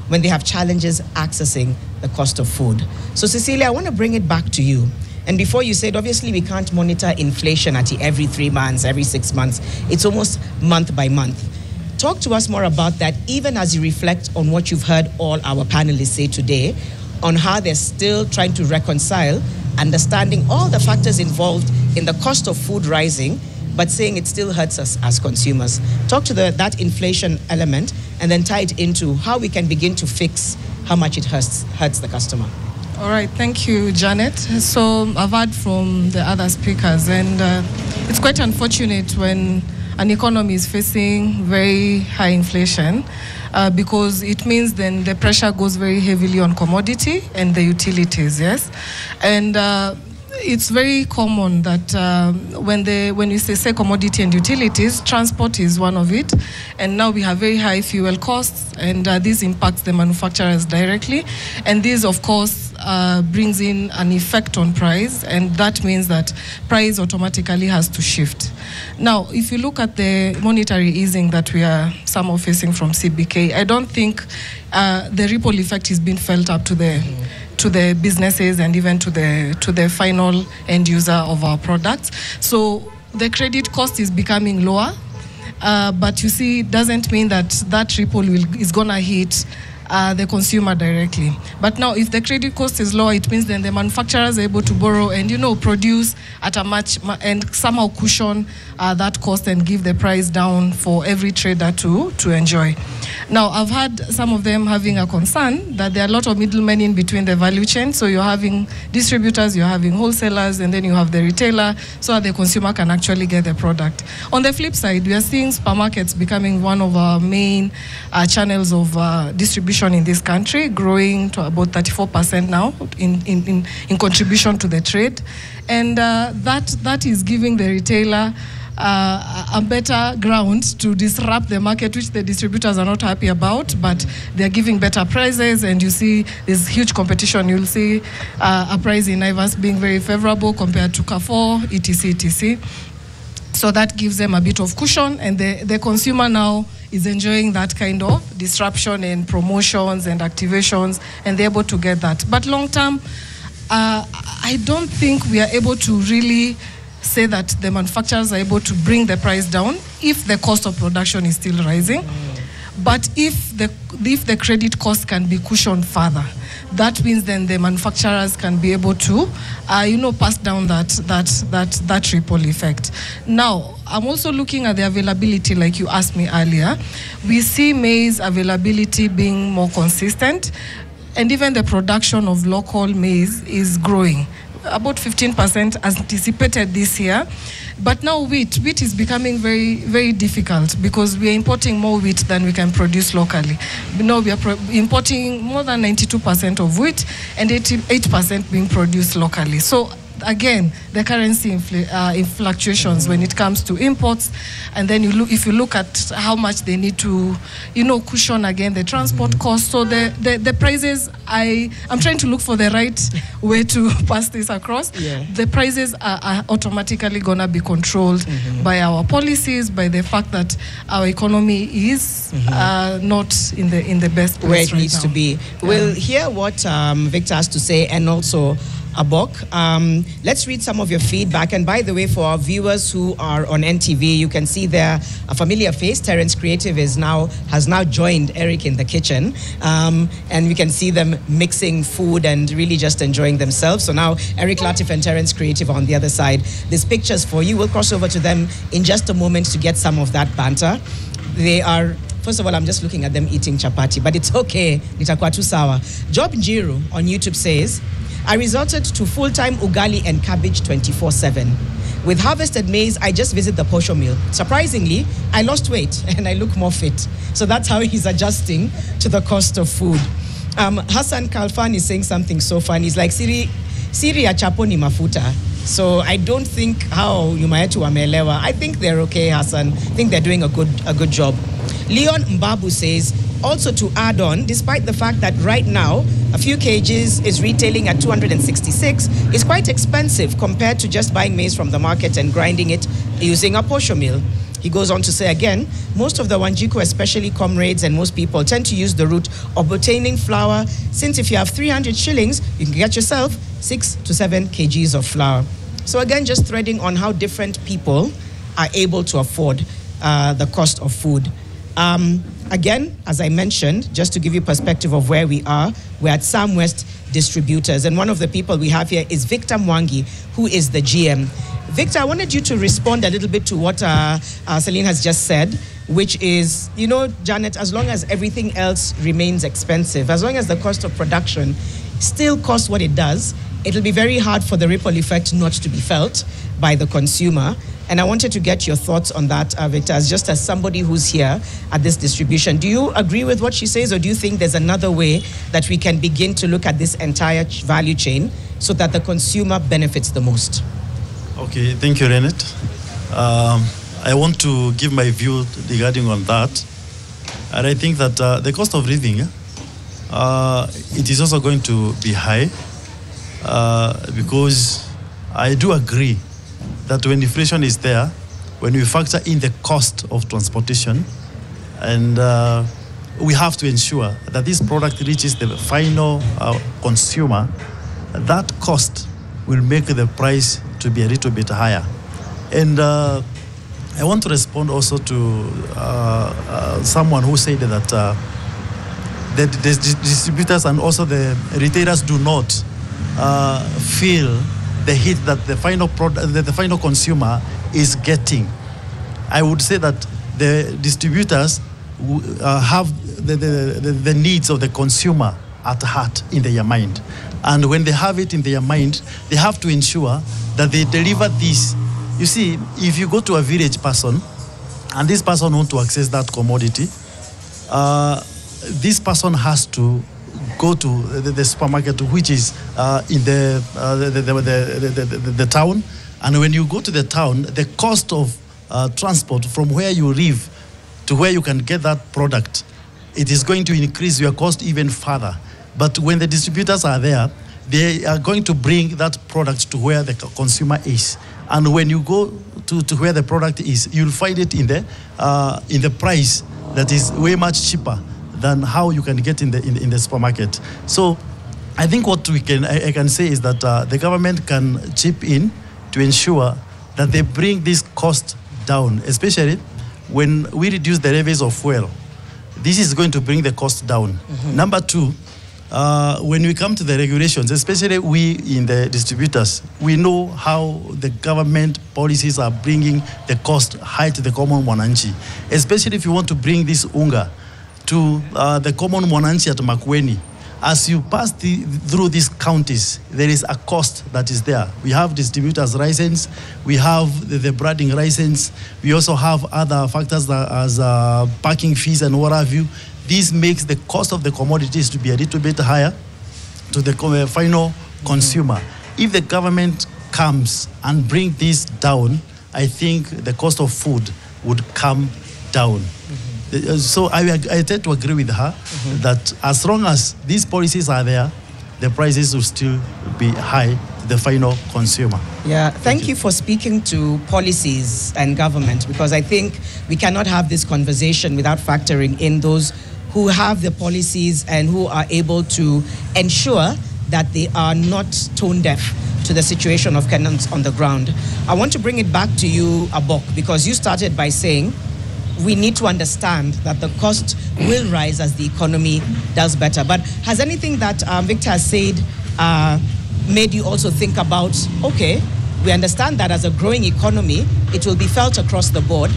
when they have challenges accessing the cost of food. So, Cecilia, I want to bring it back to you. And before you said, obviously, we can't monitor inflation at every 3 months, every 6 months. It's almost month by month. Talk to us more about that, even as you reflect on what you've heard all our panelists say today, on how they're still trying to reconcile, understanding all the factors involved in the cost of food rising, but saying it still hurts us as consumers. Talk to that inflation element and then tie it into how we can begin to fix how much it hurts the customer. All right, thank you, Janet. So I've heard from the other speakers, and it's quite unfortunate when an economy is facing very high inflation because it means then the pressure goes very heavily on commodity and the utilities, yes? And it's very common that when you say commodity and utilities, transport is one of it. And now we have very high fuel costs, and this impacts the manufacturers directly. And this, of course, brings in an effect on price, and that means that price automatically has to shift. Now, if you look at the monetary easing that we are somehow facing from CBK, I don't think the ripple effect is being felt up to the businesses and even to the final end user of our products. So the credit cost is becoming lower, but you see, it doesn't mean that ripple is gonna hit the consumer directly. But now, if the credit cost is lower, it means then the manufacturers are able to borrow and, produce at a much, and somehow cushion that cost and give the price down for every trader to enjoy. Now, I've had some of them having a concern that there are a lot of middlemen in between the value chain. So you're having distributors, you're having wholesalers, and then you have the retailer, so that the consumer can actually get the product. On the flip side, we are seeing supermarkets becoming one of our main channels of distribution in this country, growing to about 34% now in contribution to the trade. And that is giving the retailer a better ground to disrupt the market, which the distributors are not happy about, but they're giving better prices, and you see there's huge competition. You'll see a price in Naivas being very favorable compared to Carrefour, etc. So that gives them a bit of cushion, and the consumer now is enjoying that kind of disruption and promotions and activations, and they're able to get that. But long term, I don't think we are able to really say that the manufacturers are able to bring the price down if the cost of production is still rising. But if the credit cost can be cushioned further, that means then the manufacturers can be able to, pass down that ripple effect. Now, I'm also looking at the availability, like you asked me earlier. We see maize availability being more consistent, and even the production of local maize is growing. About 15% anticipated this year. But now wheat is becoming very, very difficult because we are importing more wheat than we can produce locally. Now we are importing more than 92% of wheat and 88% being produced locally. So again, the currency fluctuations when it comes to imports, and then if you look at how much they need to, cushion again the transport costs. So the prices, I'm trying to look for the right way to pass this across. Yeah. The prices are automatically gonna be controlled by our policies, by the fact that our economy is not in the best place where it right needs now. to be. Yeah. We'll hear what Victor has to say, and also Abok. Let's read some of your feedback. And by the way, for our viewers who are on NTV, you can see there a familiar face. Terence Creative has now joined Eric in the kitchen. And we can see them mixing food and really just enjoying themselves. So now Eric Latif and Terence Creative are on the other side. These pictures for you. We'll cross over to them in just a moment to get some of that banter. They are... First of all, I'm just looking at them eating chapati, but it's okay. Nitakuwa tu sawa. Job Njiru on YouTube says, I resorted to full-time ugali and cabbage 24/7. With harvested maize, I just visit the posho mill. Surprisingly, I lost weight and I look more fit. So that's how he's adjusting to the cost of food. Hassan Kalfan is saying something so fun. He's like, Siri ya chapo ni mafuta. So I don't think how nyuma yetu wameelewa. I think they're okay, Hassan. I think they're doing a good job. Leon Mbabu says, also to add on, despite the fact that right now a few kgs is retailing at 266, it's quite expensive compared to just buying maize from the market and grinding it using a posho mill. He goes on to say again, most of the Wanjiku, especially comrades and most people, tend to use the route of obtaining flour, since if you have 300 shillings, you can get yourself 6 to 7 kgs of flour. So again, just threading on how different people are able to afford the cost of food. Again, as I mentioned, just to give you perspective of where we are, we're at Sam West Distributors. And one of the people we have here is Victor Mwangi, who is the GM. Victor, I wanted you to respond a little bit to what Celine has just said, which is, Janet, as long as everything else remains expensive, as long as the cost of production still costs what it does, it'll be very hard for the ripple effect not to be felt by the consumer. And I wanted to get your thoughts on that, Victor, just as somebody who's here at this distribution. Do you agree with what she says, or do you think there's another way that we can begin to look at this entire value chain so that the consumer benefits the most? Okay, thank you, Renette. I want to give my view regarding on that. And I think that the cost of living, it is also going to be high because I do agree that when inflation is there, when we factor in the cost of transportation, and we have to ensure that this product reaches the final consumer, that cost will make the price to be a little bit higher. And I want to respond also to someone who said that the distributors and also the retailers do not feel the hit that the final product, the final consumer is getting. I would say that the distributors have the needs of the consumer at heart in their mind. And when they have it in their mind, they have to ensure that they deliver this. You see, if you go to a village person, and this person wants to access that commodity, this person has to go to the supermarket, which is in the town. And when you go to the town, the cost of transport from where you live to where you can get that product, it is going to increase your cost even further. But when the distributors are there, they are going to bring that product to where the consumer is. And when you go to where the product is, you'll find it in the price that is way much cheaper than how you can get in the supermarket. So I think what I can say is that the government can chip in to ensure that they bring this cost down, especially when we reduce the levels of fuel. this is going to bring the cost down. Number two, when we come to the regulations, especially we in the distributors, we know how the government policies are bringing the cost high to the common mwananchi. Especially if you want to bring this unga to the common mwananchi at Makueni. As you pass through these counties, there is a cost that is there. We have distributors' license, we have the branding license, we also have other factors as parking fees and what have you. This makes the cost of the commodities to be a little bit higher to the final consumer. If the government comes and bring this down, I think the cost of food would come down. So I tend to agree with her that as long as these policies are there, the prices will still be high to the final consumer. Yeah, thank you for speaking to policies and government, because I think we cannot have this conversation without factoring in those who have the policies and who are able to ensure that they are not tone deaf to the situation of Kenyans on the ground. I want to bring it back to you, Abok, because you started by saying we need to understand that the cost will rise as the economy does better. But has anything that Victor has said made you also think about, okay, we understand that as a growing economy, it will be felt across the board.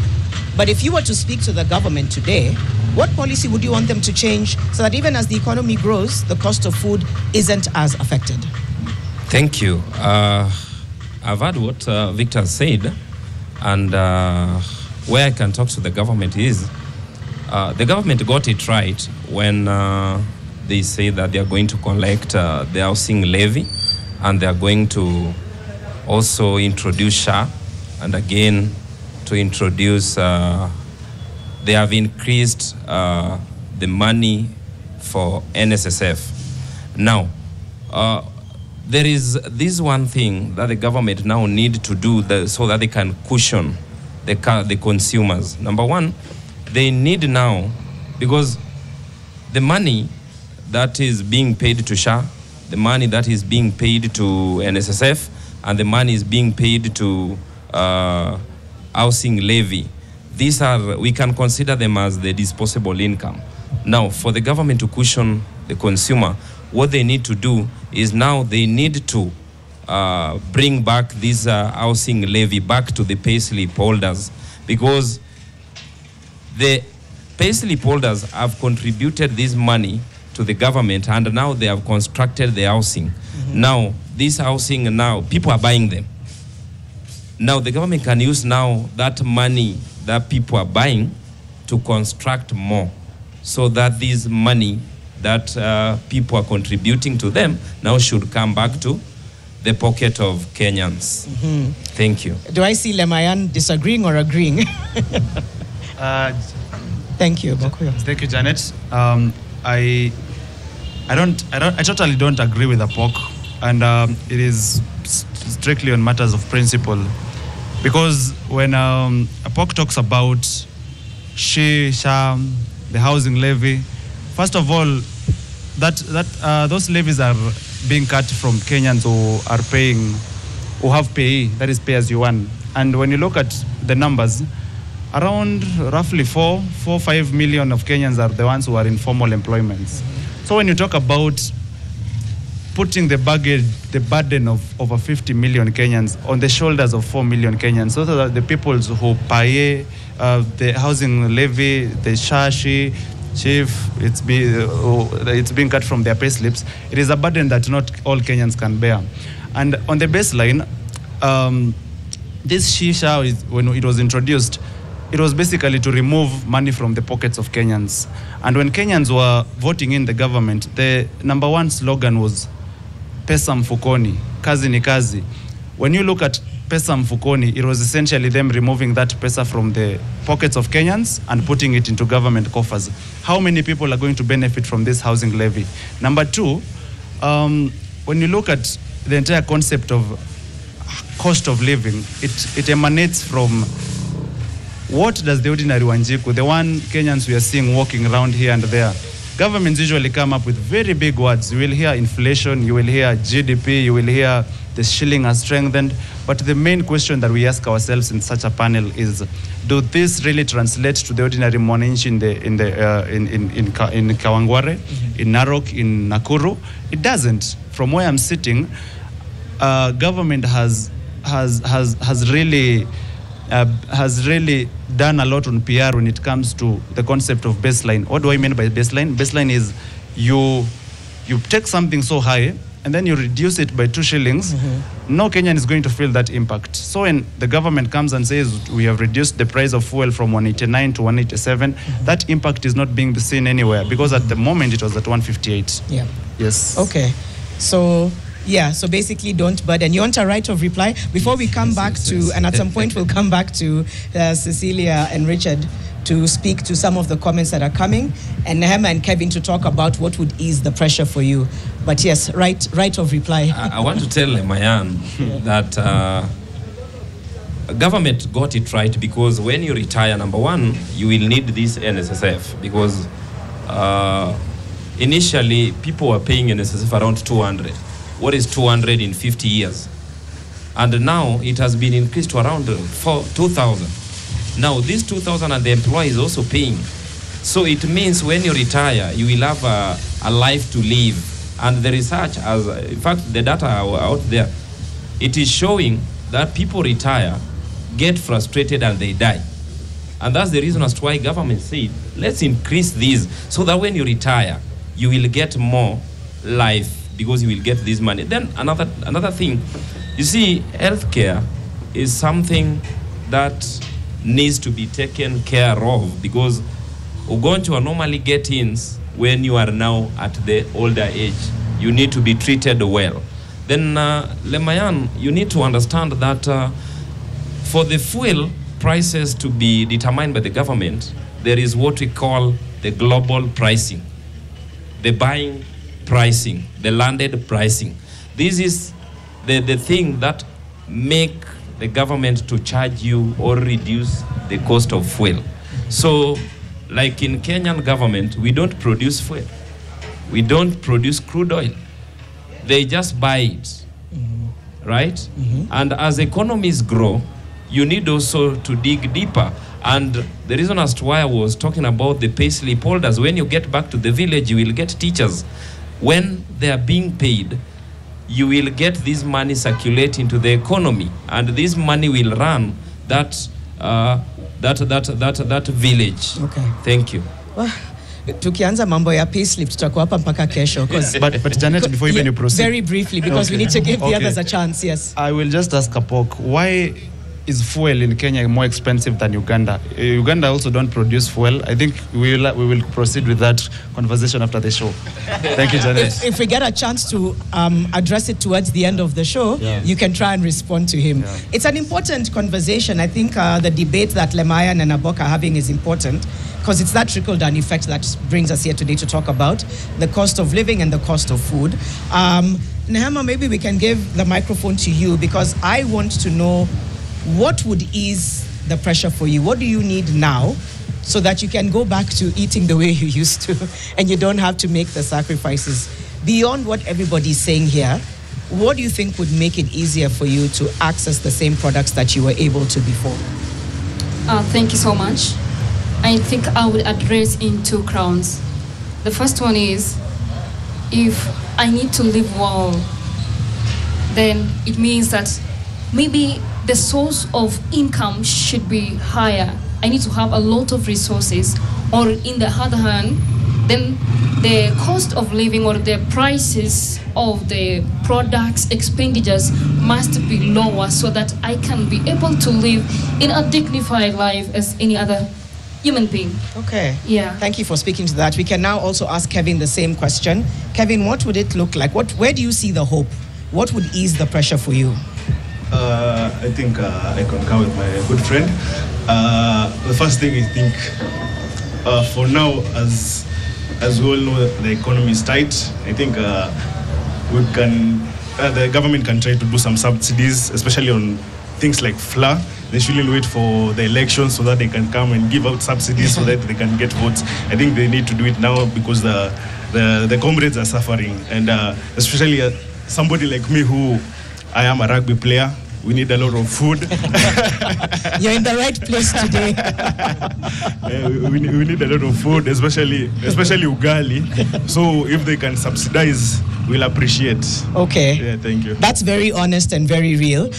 But if you were to speak to the government today, what policy would you want them to change so that even as the economy grows, the cost of food isn't as affected? Thank you. I've heard what Victor said, and where I can talk to the government is, the government got it right when they say that they are going to collect the housing levy, and they are going to also introduce SHA, and again to introduce, they have increased the money for NSSF. Now, there is this one thing that the government now need to do so that they can cushion the consumers. Number one, they need now, because the money that is being paid to SHA, the money that is being paid to NSSF, and the money is being paid to housing levy, these are, we can consider them as the disposable income. Now, for the government to cushion the consumer, what they need to do is now they need to bring back this housing levy back to the payslip holders, because the payslip holders have contributed this money to the government, and now they have constructed the housing. Now, this housing, now people are buying them. Now, the government can use now that money that people are buying to construct more, so that this money that people are contributing to them now should come back to the pocket of Kenyans. Thank you. Do I see Lemayan disagreeing or agreeing? Thank you, Bokuyo. Thank you, Janet. I totally don't agree with Apok, and it is strictly on matters of principle, because when Apok talks about SHA, the housing levy, first of all, those levies are being cut from Kenyans who are paying, who have pay, that is pay as you earn. And when you look at the numbers, around roughly 4-5 million of Kenyans are the ones who are in formal employments. So when you talk about putting the burden of over 50 million Kenyans on the shoulders of 4 million Kenyans, so that the people who pay the housing levy, the shashi, chief, it's being cut from their pay slips. It is a burden that not all Kenyans can bear. And on the baseline, this shisha, when it was introduced, it was basically to remove money from the pockets of Kenyans. And when Kenyans were voting in the government, the number one slogan was Pesa Mfukoni, Kazi ni Kazi. When you look at Pesa Mfukoni, it was essentially them removing that pesa from the pockets of Kenyans and putting it into government coffers. How many people are going to benefit from this housing levy? Number two, when you look at the entire concept of cost of living, it emanates from what does the ordinary Wanjiku, the one Kenyans we are seeing walking around here and there. Governments usually come up with very big words. You will hear inflation, you will hear GDP, you will hear the shilling has strengthened. But the main question that we ask ourselves in such a panel is, do this really translate to the ordinary mwananchi in Kawangware, in Narok, in Nakuru? It doesn't. From where I'm sitting, government has really done a lot on PR when it comes to the concept of baseline. What do I mean by baseline? Baseline is you take something so high and then you reduce it by 2 shillings. No Kenyan is going to feel that impact. So when the government comes and says we have reduced the price of fuel from 189 to 187, that impact is not being seen anywhere, because at the moment it was at 158. Yeah. Yes. Okay. So yeah, so basically don't burden. You want a right of reply? Before we come back to, and at some point we'll come back to Cecilia and Richard to speak to some of the comments that are coming, and Nehema and Kevin to talk about what would ease the pressure for you. But yes, right of reply. I want to tell Mayan that government got it right, because when you retire, number one, you will need this NSSF, because initially people were paying NSSF around 200. What is 200 in 50 years? And now it has been increased to around 2,000. Now this 2,000 and the employer is also paying. So it means when you retire, you will have a life to live. And the research, in fact, the data are out there, it is showing that people retire, get frustrated, and they die. And that's the reason as to why government said, let's increase these, so that when you retire, you will get more life, because you will get this money. Then another thing, you see, healthcare is something that needs to be taken care of, because ugonjwa normally get in when you are now at the older age. You need to be treated well. Then Lemayan, you need to understand that for the fuel prices to be determined by the government, there is what we call the global pricing, the buying pricing, the landed pricing. This is the thing that make the government to charge you or reduce the cost of fuel. So, like in Kenyan government, we don't produce fuel. We don't produce crude oil. They just buy it, right? And as economies grow, you need also to dig deeper. And the reason as to why I was talking about the payslip holders, when you get back to the village, you will get teachers. When they are being paid, you will get this money circulate into the economy, and this money will run that village. Okay. Thank you. Tukianza mambo ya payslip tutakuwa hapa mpaka kesho. But Janet, before even you proceed, very briefly, because we need to give the others a chance. Yes. I will just ask Kapok, why is fuel in Kenya more expensive than Uganda? Uganda also don't produce fuel. I think we will proceed with that conversation after the show. Thank you, Janet. If we get a chance to address it towards the end of the show, you can try and respond to him. Yeah. It's an important conversation. I think the debate that Lemayan and Abok are having is important, because it's that trickle-down effect that brings us here today to talk about the cost of living and the cost of food. Nehema, maybe we can give the microphone to you, because I want to know what would ease the pressure for you. What do you need now so that you can go back to eating the way you used to and you don't have to make the sacrifices? Beyond what everybody's saying here, what do you think would make it easier for you to access the same products that you were able to before? Thank you so much. I think I would address in 2 crowns. The first one is, if I need to live well, then it means that maybe the source of income should be higher. I need to have a lot of resources. Or in the other hand, then the cost of living or the prices of the products, expenditures must be lower, so that I can be able to live in a dignified life as any other human being. Okay. Yeah. Thank you for speaking to that. We can now also ask Kevin the same question. Kevin, what would it look like? Where do you see the hope? What would ease the pressure for you? I think I concur with my good friend. The first thing I think, for now, as we all know, the economy is tight. I think the government can try to do some subsidies, especially on things like flour. They shouldn't wait for the election so that they can come and give out subsidies so that they can get votes. I think they need to do it now, because the comrades are suffering, and especially somebody like me who I am a rugby player. We need a lot of food. You're in the right place today. We need a lot of food, especially ugali. So if they can subsidize, we'll appreciate. Okay. Yeah, thank you. That's very honest and very real.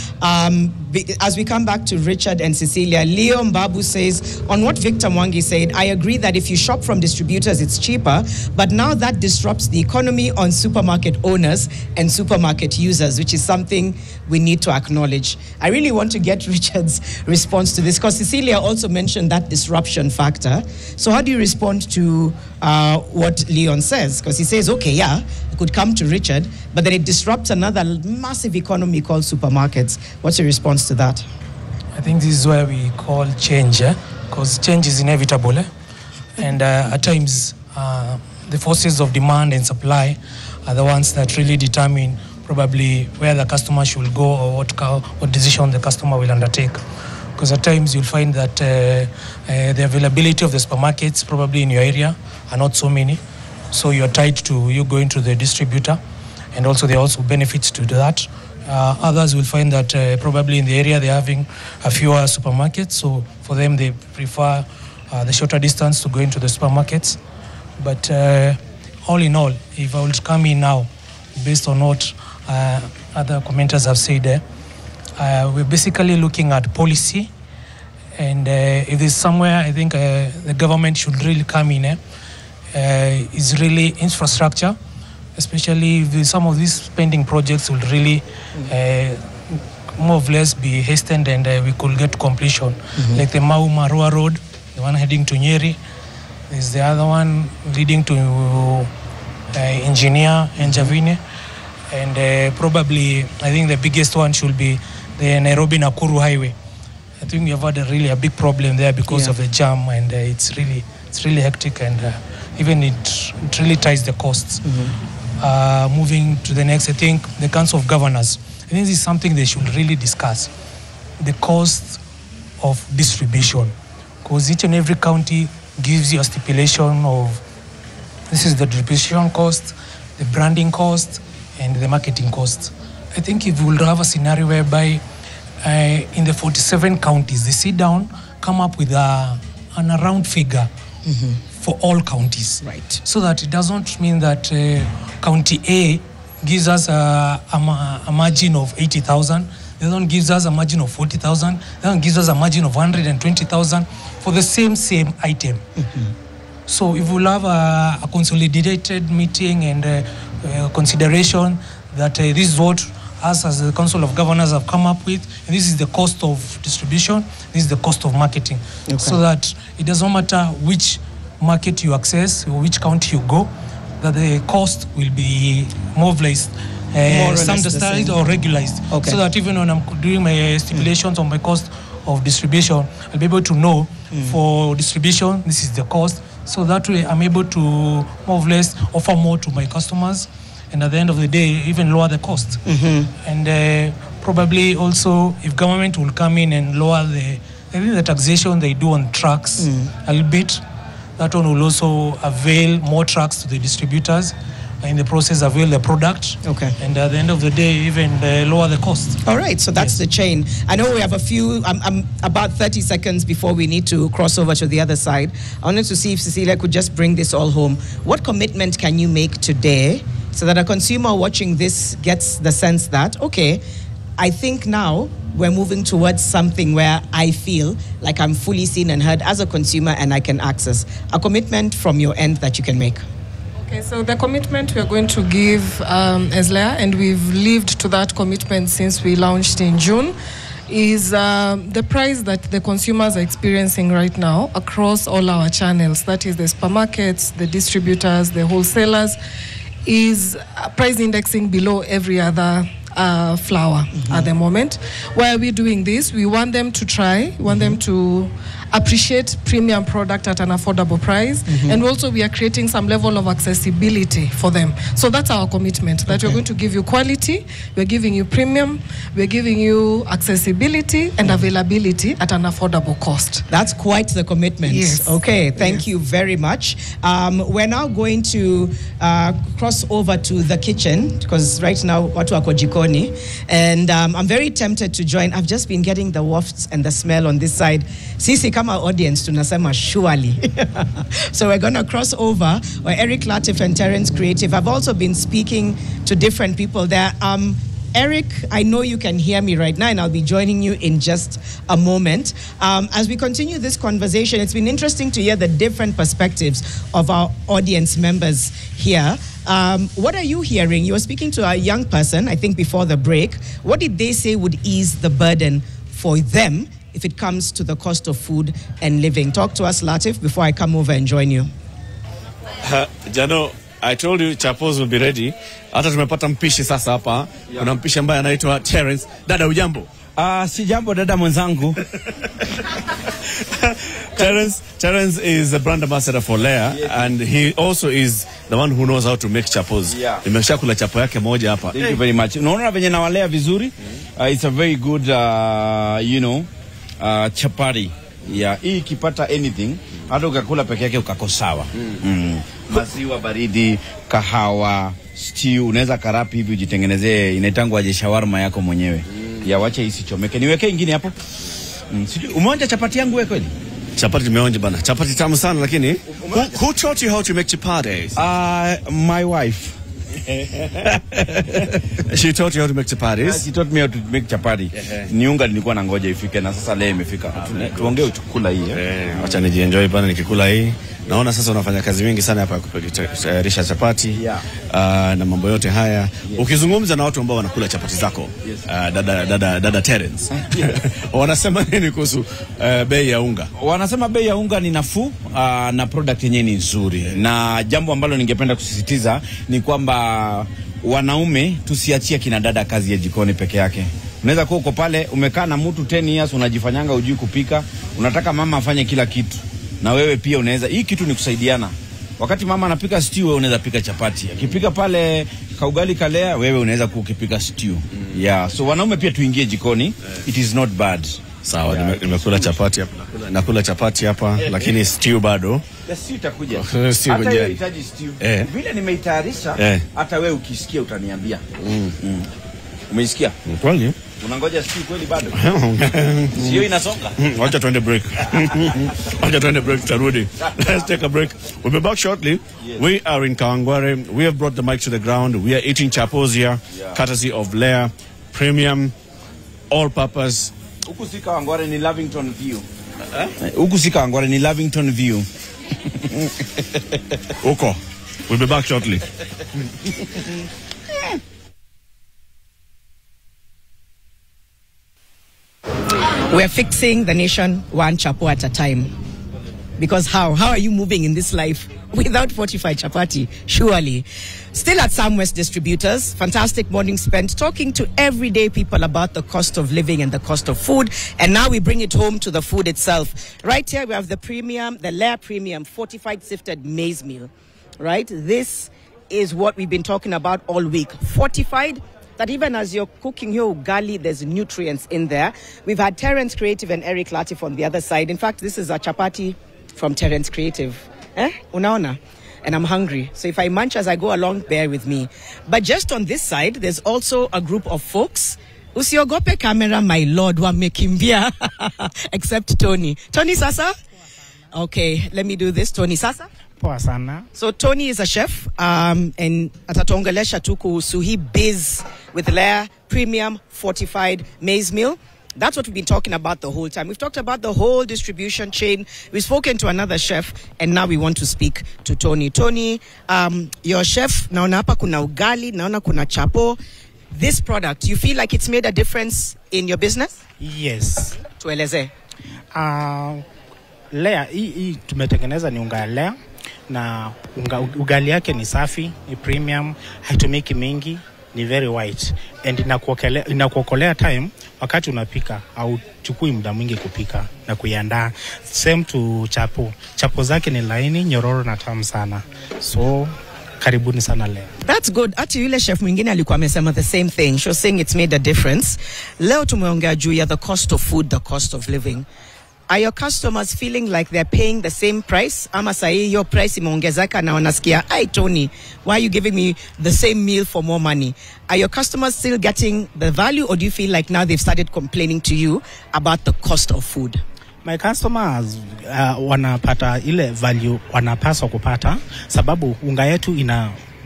As we come back to Richard and Cecilia, Leo Mbabu says, on what Victor Mwangi said, I agree that if you shop from distributors, it's cheaper, but now that disrupts the economy on supermarket owners and supermarket users, which is something we need to acknowledge. I really want to get Richard's response to this, because Cecilia also mentioned that disruption factor. So how do you respond to what Leon says? Because he says, okay, yeah, it could come to Richard, but then it disrupts another massive economy called supermarkets. What's your response to that? I think this is where we call change, because change is inevitable. And at times, the forces of demand and supply are the ones that really determine probably where the customer should go or what decision the customer will undertake. Because at times you'll find that the availability of the supermarkets probably in your area are not so many. So you're tied to you going to the distributor, and also there are also benefits to that. Others will find that probably in the area they're having a fewer supermarkets, so for them they prefer the shorter distance to go into the supermarkets. But all in all, if I would come in now, based on what other commenters have said there, we're basically looking at policy, and if there's somewhere I think the government should really come in, is really infrastructure, especially if some of these spending projects will really more or less be hastened and we could get to completion. Like the Mau Marua Road, the one heading to Nyeri, there's the other one leading to Engineer and Javine, and probably I think the biggest one should be the Nairobi-Nakuru Highway. I think we have had a big problem there because of the jam, and it's really hectic, and even it really ties the costs. Moving to the next, I think the Council of Governors, I think this is something they should really discuss, the cost of distribution, because each and every county gives you a stipulation of this is the distribution cost, the branding cost, and the marketing cost. I think if we will have a scenario whereby in the 47 counties, they sit down, come up with an around figure for all counties. Right. So that it doesn't mean that County A gives us a margin of 80,000, the other one gives us a margin of 40,000, the other one gives us a margin of 120,000 for the same item. So if we'll have a consolidated meeting and consideration that this is what us as the Council of Governors have come up with, and this is the cost of distribution, this is the cost of marketing, so that it doesn't matter which market you access or which county you go, that the cost will be more or less standardized or regularized, so that even when I'm doing my stipulations on my cost of distribution, I'll be able to know for distribution this is the cost, so that way I'm able to more or less offer more to my customers, and at the end of the day even lower the cost. And probably also if government will come in and lower the taxation they do on trucks a little bit, that one will also avail more trucks to the distributors, in the process avail the product, and at the end of the day even lower the cost. All right, so that's the chain. I know we have a few, about 30 seconds before we need to cross over to the other side. I wanted to see if Cecilia could just bring this all home. What commitment can you make today so that a consumer watching this gets the sense that, okay, I think now we're moving towards something where I feel like I'm fully seen and heard as a consumer and I can access a commitment from your end that you can make? Okay, so the commitment we are going to give as Leah, and we've lived to that commitment since we launched in June, is the price that the consumers are experiencing right now across all our channels, that is the supermarkets, the distributors, the wholesalers, is price indexing below every other flour at the moment. Why are we doing this? We want them to try, we want them to appreciate premium product at an affordable price. And also we are creating some level of accessibility for them. So that's our commitment, that we're going to give you quality, we're giving you premium, we're giving you accessibility and availability at an affordable cost. That's quite the commitment. Yes. Okay, thank you very much. We're now going to cross over to the kitchen, because right now watu wako jikoni, and I'm very tempted to join. I've just been getting the wafts and the smell on this side. Sisi kama audience tunasema surely. So we're going to cross over where Eric Latif and Terence Creative. I've also been speaking to different people there. Eric, I know you can hear me right now, and I'll be joining you in just a moment. As we continue this conversation, it's been interesting to hear the different perspectives of our audience members here. What are you hearing? You were speaking to a young person, I think, before the break. What did they say would ease the burden for them if it comes to the cost of food and living? Talk to us, Latif, before I come over and join you. Jano, I told you chapos will be ready. Hata tumepata mpishi sasa hapa. Kuna mpishi ambaye anaitwa Terence. Dada ujambo? Si jambo dada mwenzangu. Terence is the brand ambassador for Lea, and he also is the one who knows how to make chapos. Nimeshakula chapo yake moja hapa. Thank you very much. Unaona venye nawalea vizuri? It's a very good chapati. Hii ikipata anything, hata ukakula peke yake ukakosawa. Maziwa baridi, kahawa, stew, unaweza karapi hivi ujitengenezee, inaitangwa aje shawarma yako mwenyewe. Wacha isichomeke. Niweke ingine hapo. Umeonja chapati yangu wewe kweli? Chapati nimeonja bana. Chapati tamu sana, lakini who taught you how to make chapatis? My wife. She taught you how to make chapatis? She taught me how to make chapati. Ni unga nilikuwa na ngoja ifike na sasa leo imefika. Tuongee uchukula hii. Acha nijienjoy bana nikikula hii. Naona sasa unafanya kazi mingi sana hapa kutayarisha chapati na mambo yote haya. Ukizungumza na watu ambao wanakula chapati zako, dada Terence, wanasema nini kuhusu bei ya unga? Wanasema bei ya unga ni nafuu na product yenyewe ni nzuri. Na jambo ambalo ningependa kusisitiza ni kwamba wanaume tusiachie kina dada kazi ya jikoni peke yake. Unaweza kuwa uko pale umekaa na mtu 10 years unajifanyanga hujui kupika, unataka mama afanye kila kitu. Na wewe pia unaweza, hii kitu ni kusaidiana. Wakati mama anapika stew, wewe unaweza pika chapati. Akipika pale kaugali kalea, wewe unaweza kukipika stew. So wanaume pia tuingie jikoni. It is not bad. Sawa, nimekula chapati hapa. Nakula chapati hapa, lakini stew bado. Stew itakuja. Stew hata wewe unahitaji stew. Vile nimeitayarisha, hata wewe ukisikia utaniambia. Umeisikia? Kweli? Unangoja stew kweli bado? Sio inasonga. Wacha tuende break. Wacha tuende break tarudi. Let's take a break. We'll be back shortly. We are in Kawangware. We have brought the mic to the ground. We are eating chapos here, courtesy of Lea Premium All Purpose. Huku si Kawangware ni Lavington View. Huku si Kawangware ni Lavington View. Uko. We'll be back shortly. We're fixing the nation one chapo at a time. Because how are you moving in this life without fortified chapati? Surely. Still at Sam West Distributors, fantastic morning spent talking to everyday people about the cost of living and the cost of food. And now we bring it home to the food itself. Right here we have the Lea Premium fortified sifted maize meal. Right? This is what we've been talking about all week. Fortified, that even as you're cooking your ugali, there's nutrients in there. We've had Terence Creative and Eric Latif on the other side. In fact, this is a chapati from Terence Creative. Unaona? And I'm hungry. So if I munch as I go along, bear with me. But just on this side, there's also a group of folks. Usiogope camera, my lord, wamekimbia. Except Tony. Tony Sasa? Okay, let me do this. Tony Sasa? Poa sana. So Tony is a chef and atatuongelesha tu kuhusu hii biz with Lea Premium Fortified Maize Meal. That's what we've been talking about the whole time. We've talked about the whole distribution chain. We've spoken to another chef, and now we want to speak to Tony. Tony, you're a chef. Naona hapa kuna ugali, naona kuna chapo. This product, you feel like it's made a difference in your business? Yes. Tueleze. Lea, hii tumetengeneza ni unga ya Lea. Na ugali yake ni safi, ni premium, haitumiki mingi. ni very white and inakuokolea time wakati unapika au chukui muda mwingi kupika na kuiandaa. Same to chapo zake ni laini, nyororo na tamu sana. So karibuni sana leo. That's good. Ati yule chef mwingine alikuwa amesema the same thing. She was saying it's made a difference. Leo tumeongea juu ya the cost of food, the cost of living. Are your customers feeling like they're paying the same price? Ama sahi your price imeongezeka na wanasikia, "Hey Tony, why are you giving me the same meal for more money?" Are your customers still getting the value, or do you feel like now they've started complaining to you about the cost of food? My customers wanapata ile value wanapaswa kupata, sababu unga yetu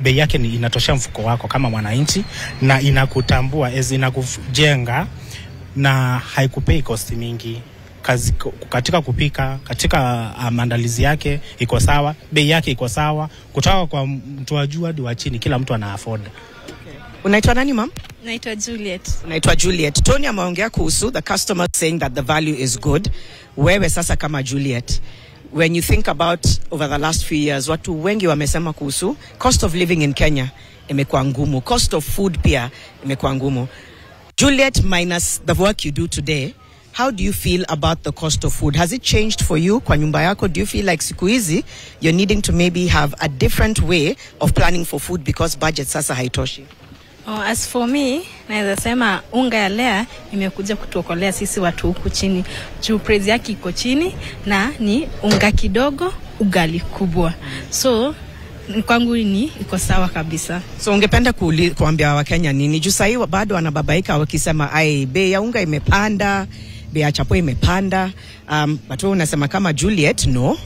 bei yake inatosha mfuko wako kama mwananchi, na inakutambua inakujenga na haikupei cost mingi. Katika kupika, katika maandalizi yake iko sawa, bei yake iko sawa, kutoka kwa mtu wa juu hadi wa chini, kila mtu ana afford. Unaitwa nani ma'am? Naitwa Juliet. Naitwa Juliet. Tony ameongea kuhusu the customer saying that the value is good. Wewe sasa kama Juliet, when you think about over the last few years, watu wengi wamesema kuhusu cost of living in Kenya imekuwa ngumu, cost of food pia imekuwa ngumu. Juliet, minus the work you do today, how do you feel about the cost of food? Has it changed for you kwa nyumba yako? Do you feel like siku hizi you're needing to maybe have a different way of planning for food because budget sasa haitoshi? As for me, naweza sema unga ya lea imekuja kutuokolea sisi watu huku chini. Juu price yake iko chini na ni unga kidogo, ugali kubwa. So kwangu iko sawa kabisa. So ungependa kuambia Wakenya nini? Juu sasa bado wanababaika wakisema bei ya unga imepanda, bei ya chapo imepanda. But wewe unasema kama Juliet, no.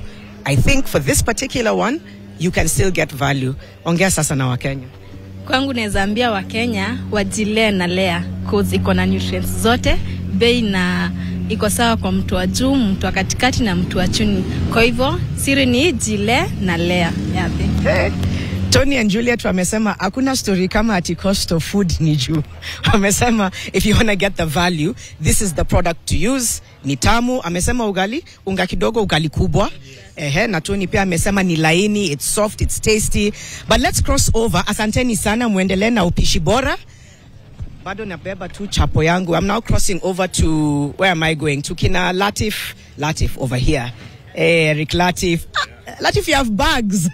I think for this particular one, you can still get value. Ongea sasa na Wakenya. Kwangu naweza ambia Wakenya wajilee na lea cause iko na nutrients zote, bei na iko sawa kwa mtu wa juu, mtu wa katikati na mtu wa chini. Kwa hivyo siri ni jile na lea. Hey. Tony and Juliet wamesema hakuna story kama ati cost of food ni juu. Wamesema if you want to get the value, this is the product to use. Ni tamu. Amesema unga kidogo, ugali kubwa. Na Tony pia amesema ni laini, it's soft, it's tasty. But let's cross over. Asanteni sana, muendelee na upishi bora. Bado nabeba tu chapo yangu. I'm now crossing over to, where am I going? To kina Latif over here. Eric Latif. Latif, you have bags.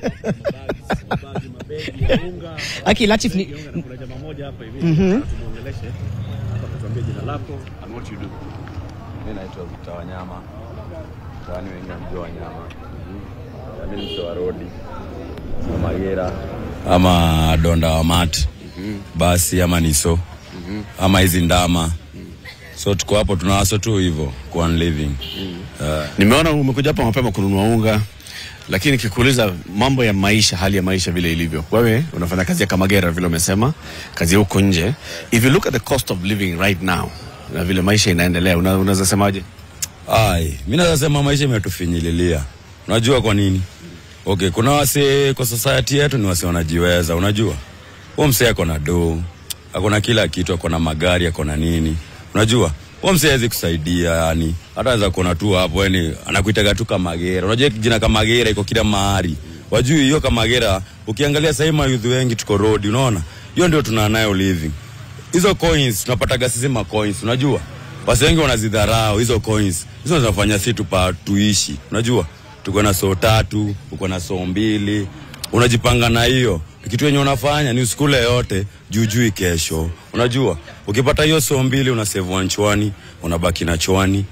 Okay, Latif ni kuna jamaa moja hapa hivi tumuongeleshe hapa, tuambie jina lako and what you do. Mimi naitwa Kawangware. Tani wengi mjua wanyama. Mimi ni wa rodi. Magera ama donda wa mat. Basi ama niso. Ama hizi ndama. So tuko hapo tunawaso tu hivyo kwa living. Nimeona umekuja hapa mapema kununua unga, lakini kikuuliza mambo ya maisha, hali ya maisha vile ilivyo. Wewe unafanya kazi ya Kamagera vile umesema, kazi huko nje. If you look at the cost of living right now, na vile maisha inaendelea, unaweza semaje? Mimi naweza sema maisha imetufinyililia. Unajua kwa nini? Okay, kuna wase kwa society yetu ni wase wanajiweza, unajua. Huo msee ako na do, ako na kila kitu, ako na magari, ako na nini. Unajua? Huo msee hawezi kusaidia yani. Hata anaweza kuona tu hapo yani anakuitaga tu Kamagera. Unajua jina Kamagera iko kila mahali. Wajui hiyo Kamagera, ukiangalia sasa hivi youth wengi tuko road, unaona? Hiyo ndio tunanayo living. Hizo coins tunapataga sisi ma coins, unajua? Wase wengi wanazidharau hizo coins. Hizo zinafanya sisi tuishi, unajua? Tuko na so 3, uko na so 2. Unajipanga na hiyo. Kitu yenye unafanya ni usikule yote jujui kesho. Unajua? Ukipata hiyo so 2 una save 1 chwani, unabaki na chwani.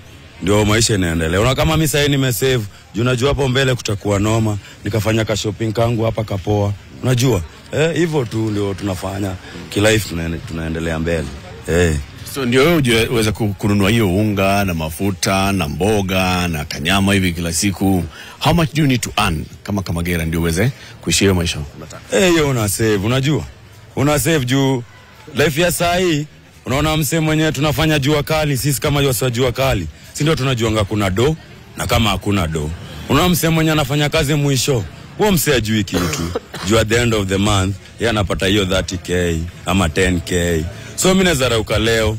Ndio maisha inaendelea. Una kama mimi sasa nimesave, unajua hapo mbele kutakuwa noma, nikafanya ka shopping kangu hapa kapoa. Unajua? Hivyo tu ndio tunafanya. Kilife tunaendelea mbele. So ndio wewe uweze kununua hiyo unga na mafuta na mboga na kanyama hivi kila siku. How much do you need to earn kama Kamagera ndio uweze kuishi hiyo maisha unataka? Hiyo una save, unajua? Una save juu life ya saa hii, unaona msemo mwenyewe tunafanya jua kali, sisi kama watu jua kali. Si ndio tunajuanga kuna do na kama hakuna do. Unaona msemo mwenyewe anafanya kazi mwisho. Huo msemo ajui kitu. Juu at the end of the month, yeye anapata hiyo 30k ama 10k. So mimi naweza rauka leo,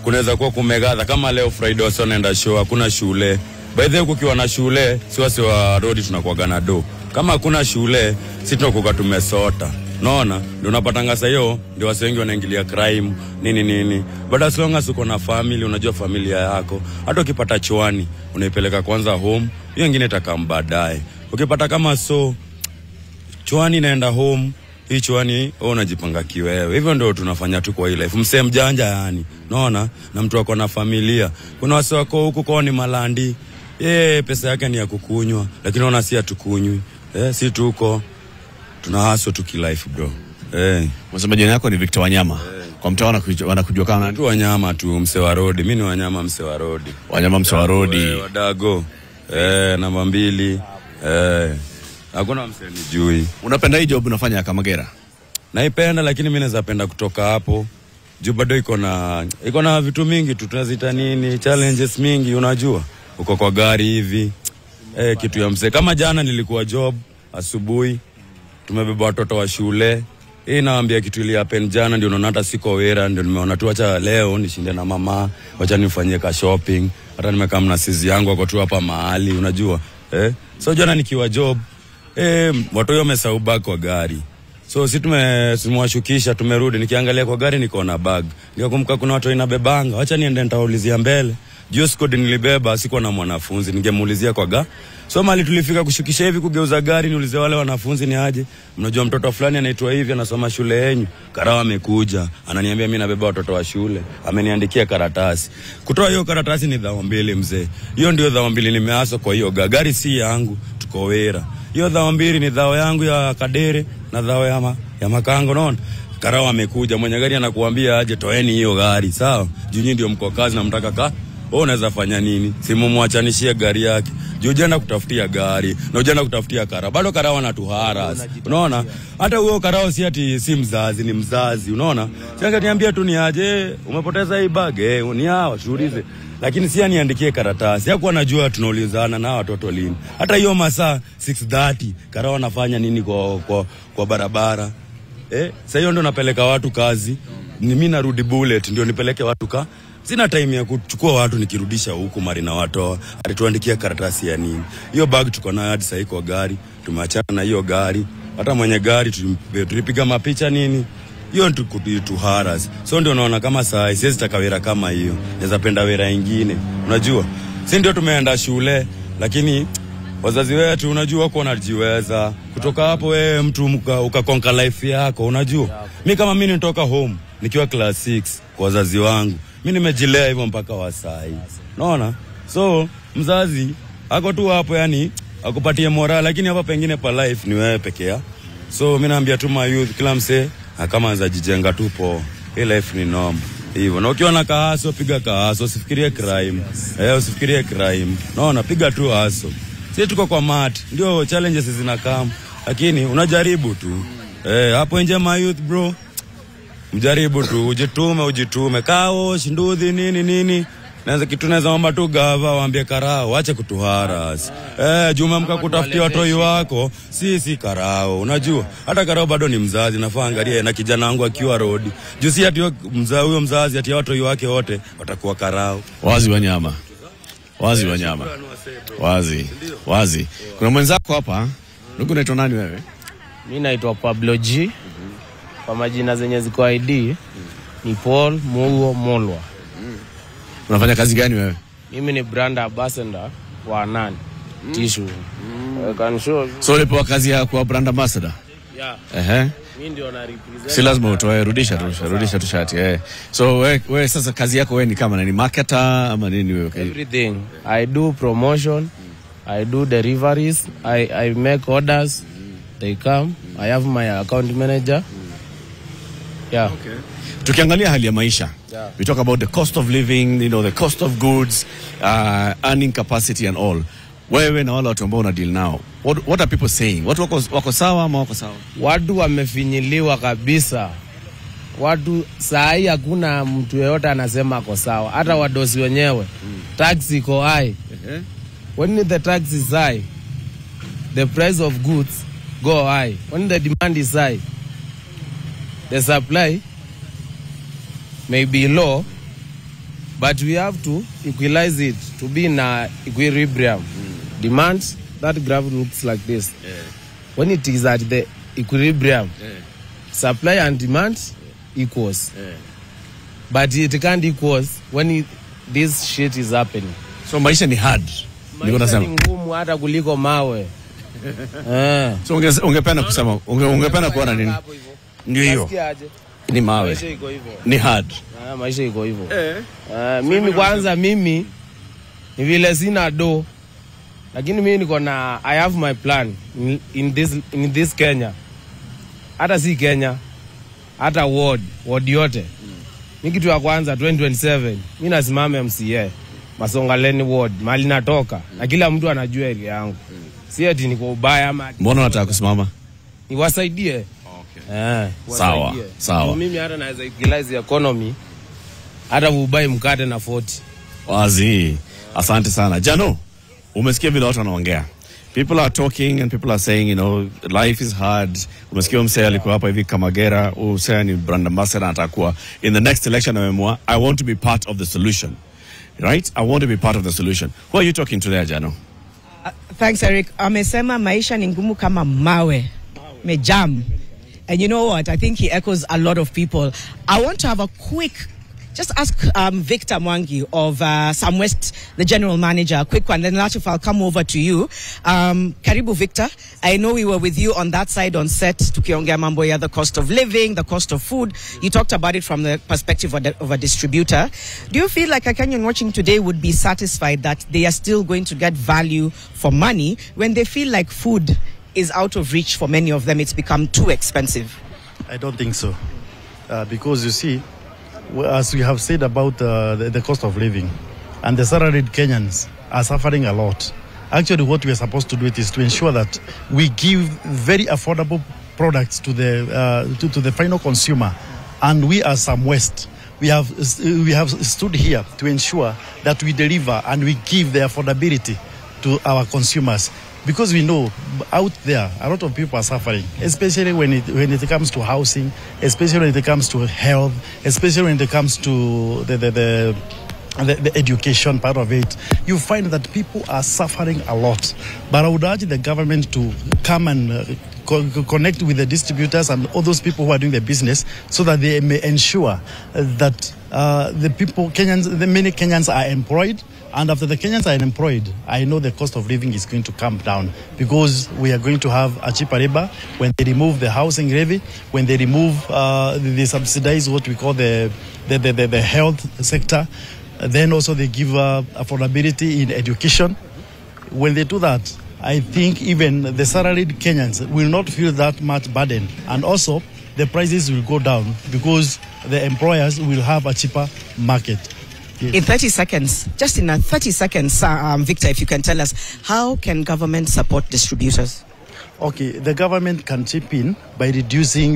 kunaweza kuwa kumegadha kama leo Friday wasi wanaenda show, hakuna shule. By the way kukiwa na shule, si wasi wa road tunakuwa na do. Kama hakuna shule, sisi tunakuwa tumesota. Naona ndio unapatanga sasa hiyo ndio wase wengi wanaingilia crime nini. But as long as uko na family, unajua familia yako, hata ukipata chwani unaipeleka kwanza home, hiyo nyingine itakam baadaye. Ukipata kama so chwani naenda home, hii chwani unajipanga kiwewe. Hivyo ndio tunafanya tu kwa ile life. Msee mjanja yani. Naona na mtu wako na familia. Kuna wase wako huku kwa ni malandi. Pesa yake ni ya kukunywa, lakini ona si atukunywi. Si tuko tunahaso tu ki life bro. Msemaji yako ni Victor Wanyama. Kwa mtaa wanakujua kama nani? Tu Wanyama tu, msee wa road. Mimi ni Wanyama, msee wa road. Wanyama, msee wa road. Wadago. Namba 2. Hakuna msee nijui. Unapenda hii job unafanya ya Kamagera? Naipenda, lakini mimi naweza penda kutoka hapo. Juu bado iko na vitu mingi tu, tunazita nini, challenges mingi unajua. Uko kwa gari hivi. Kitu ya msee. Kama jana nilikuwa job asubuhi. Tumebeba watoto wa shule. Naambia kitu ili happen jana, ndio unaona hata siko wera, ndio nimeona tu acha leo nishinde na mama, acha nifanyie ka shopping. Hata nimekaa na sisi yangu wako tu hapa mahali unajua. So jana nikiwa job, watu wao wamesahau kwa gari. So sisi tumewashukisha, tumerudi, nikiangalia kwa gari niko na bag. Nikakumbuka kuna watu inabebanga, acha niende nitaulizia mbele. Just code nilibeba, siko na mwanafunzi, ningemuulizia kwa gari. So mali tulifika kushukisha hivi kugeuza gari, niulize wale wanafunzi ni aje. Mnajua mtoto fulani anaitwa hivi, anasoma shule yenu. Karawa amekuja, ananiambia mimi nabeba watoto wa shule. Ameniandikia karatasi. Kutoa hiyo karatasi ni dhao 2 mzee. Hiyo ndio dhao 2 nimeaso kwa hiyo gari si yangu, tuko wera. Hiyo dhao 2 ni dhao yangu ya Kadere na dhao ya Makango unaona. Karawa amekuja, mwenye gari anakuambia aje toeni hiyo gari, sawa? Junyi ndio mko kazi na mtaka unaweza fanya nini? Simu muachanishie gari yake. Jojana kutafutia gari, na ujana kutafutia kara. Bado karawa na tuharas. Unaona? Hata huyo karawa si ati si mzazi, ni mzazi, unaona? Sasa niambia tu ni aje, umepoteza hii bag, ni hawa tuulize. Lakini si aniandikie karatasi. Hakuwa najua tunaulizana na watoto lini. Hata hiyo masaa 6:30 karawa nafanya nini kwa barabara? Sasa hiyo ndio napeleka watu kazi. Ni mimi narudi bullet ndio nipeleke watu Sina time ya kuchukua watu nikirudisha huku Marina watoa. Alituandikia karatasi ya nini? Hiyo bag tuko nayo hadi sasa iko gari. Tumeachana na hiyo gari. Hata mwenye gari tulipiga mapicha nini? Hiyo tu haras. So ndio unaona kama saa siwezi takawera kama hiyo. Naweza penda wera nyingine. Unajua? Si ndio tumeenda shule, lakini wazazi wetu unajua wako wanajiweza. Kutoka hapo wewe mtu ukakonka life yako, unajua? Mimi kama mimi nitoka home nikiwa class 6 kwa wazazi wangu. Mimi nimejilea hivyo mpaka wasai. Unaona? So mzazi ako tu hapo yani akupatie moral, lakini hapa pengine pa life ni wewe peke yako. So mimi naambia tu my youth kila mse kama anza jijenga tu po. Hii life ni norm. Hivyo. Na ukiwa na kahaso piga kahaso, usifikirie crime. Usifikirie crime. Unaona, piga tu haso. Sisi tuko kwa mat, ndio challenges zinakam, lakini unajaribu tu. Hapo nje my youth bro. Mjaribu tu, ujitume. Kao, shinduthi, nini. Naanza kitu naweza omba tu gava, waambie karao, wache kutuharas. Juma mka kutafutia watoi wako, si karao, unajua. Hata karao bado ni mzazi, nafaa angalia na kijana wangu akiwa road. Jusi ati huyo mzazi ati watoi wake wote watakuwa karao. Wazi Wanyama. Wazi. Kuna mwenzako hapa. Ndugu unaitwa nani wewe? Mimi naitwa Pablo G. Kwa majina zenye ziko ID ni Paul Mugo Molwa. Unafanya kazi gani wewe? Mimi ni brand ambassador wa Nani Tissue. Can show. So ulipewa kazi ya kuwa brand ambassador? Yeah. Mimi ndio na represent. Si lazima utoe, rudisha tu shati. So wewe sasa kazi yako wewe ni kama nani, marketer ama nini wewe? Everything. I do promotion, I do deliveries, I make orders. They come. I have my account manager. Yeah. Okay. Tukiangalia hali ya maisha. Yeah. We talk about the cost of living, the cost of goods, earning capacity and all. Wewe na wale watu ambao una deal nao. What are people saying? Watu wako sawa ama wako sawa? Watu wamefinyiliwa kabisa. Watu saa hii hakuna mtu yeyote anasema ako sawa. Hata wadosi wenyewe. Tax iko high. When the tax is high, the price of goods go high. When the demand is high, the supply may be low, but we have to equalize it to be in a equilibrium. Demand, that graph looks like this. When it is at the equilibrium, supply and demand equals. But it can't equals when this shit is happening. So maisha ni hard. Maisha ni ngumu hata kuliko mawe. So ungependa kusema ungependa kuona nini? Ndio hiyo. Ni mawe. Maisha iko hivyo. Ni hard. Maisha iko hivyo. Mimi kwanza mimi ni vile sina do. Lakini mimi niko na I have my plan in this Kenya. Hata si Kenya. Hata ward yote. Mimi kitu ya kwanza 2027 mimi nasimama MCA Masongaleni ward mali natoka na kila mtu anajua ile yangu. Si eti niko ubaya ama mbona unataka kusimama? Niwasaidie. Sawa. Mimi hata naweza utilize economy hata ubai mkate na 40. Wazi. Asante sana. Jano, umesikia vile watu wanaongea. People are talking and people are saying, you know, life is hard. Umesikia msee alikuwa hapa hivi Kamagera, usea ni brand ambassador atakuwa in the next election amemua, I want to be part of the solution. Right? I want to be part of the solution. Who are you talking to there, Jano? Thanks, Eric. Amesema maisha ni ngumu kama mawe. Mejam. And you know what? I think he echoes a lot of people. I want to have a quick, just ask Victor Mwangi of Sam West, the general manager, a quick one. Then Latif, I'll come over to you. Karibu, Victor. I know we were with you on that side on set, tukiongea mambo ya the cost of living, the cost of food. You talked about it from the perspective of a distributor. Do you feel like a Kenyan watching today would be satisfied that they are still going to get value for money when they feel like food is out of reach for many of them? It's become too expensive. I don't think so. Because you see, as we have said about the cost of living, and the salaried Kenyans are suffering a lot. Actually, what we are supposed to do is to ensure that we give very affordable products to the final consumer. And we as Sam West, we have stood here to ensure that we deliver and we give the affordability to our consumers. Because we know out there, a lot of people are suffering, especially when it comes to housing, especially when it comes to health, especially when it comes to the education part of it. You find that people are suffering a lot. But I would urge the government to come and connect with the distributors and all those people who are doing the business so that they may ensure that many Kenyans are employed. And after the Kenyans are employed, I know the cost of living is going to come down because we are going to have a cheaper labor when they remove the housing levy, when they remove they subsidize what we call the health sector. Then also they give affordability in education. When they do that, I think even the salaried Kenyans will not feel that much burden. And also the prices will go down because the employers will have a cheaper market. In 30 seconds, just in 30 seconds, Victor, if you can tell us, how can government support distributors? Okay, the government can chip in by reducing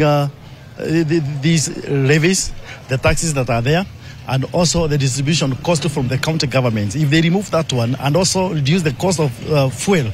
these levies, the taxes that are there, and also the distribution cost from the county governments. If they remove that one and also reduce the cost of fuel,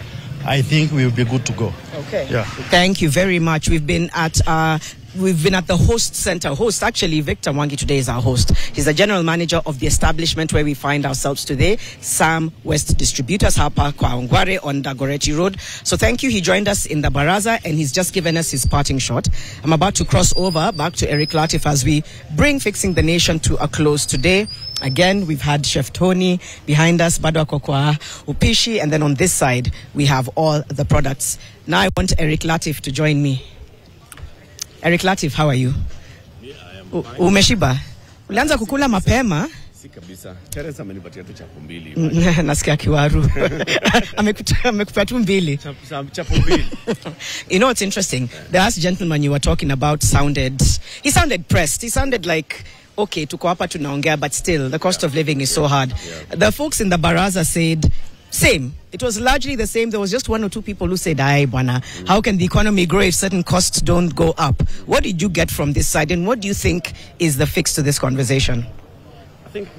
I think we will be good to go. Okay. Yeah. Thank you very much. We've been at the host center. Actually, Victor Mwangi today is our host. He's the general manager of the establishment where we find ourselves today, Sam West Distributors, hapa Kawangware on Dagoretti Road. So thank you. He joined us in the baraza and he's just given us his parting shot. I'm about to cross over back to Eric Latif as we bring Fixing the Nation to a close today. Again, we've had Chef Tony behind us, Bado Kokwa, Upishi, and then on this side, we have all the products. Now I want Eric Latif to join me. Eric Latif, how are you? Umeshiba? Ulianza kukula mapema? Si kabisa. Teresa amenipatia tu chapo mbili. Nasikia kiwaru. Amekupa tu mbili. Chapo mbili. You know what's interesting? The last gentleman you were talking about he sounded pressed. He sounded like, okay, tuko hapa tunaongea, but still, the cost of living is so hard. Yeah. The folks in the baraza said, same. It was largely the same. There was just one or two people who said, "Aye, bwana, how can the economy grow if certain costs don't go up?" What did you get from this side, and what do you think is the fix to this conversation? I think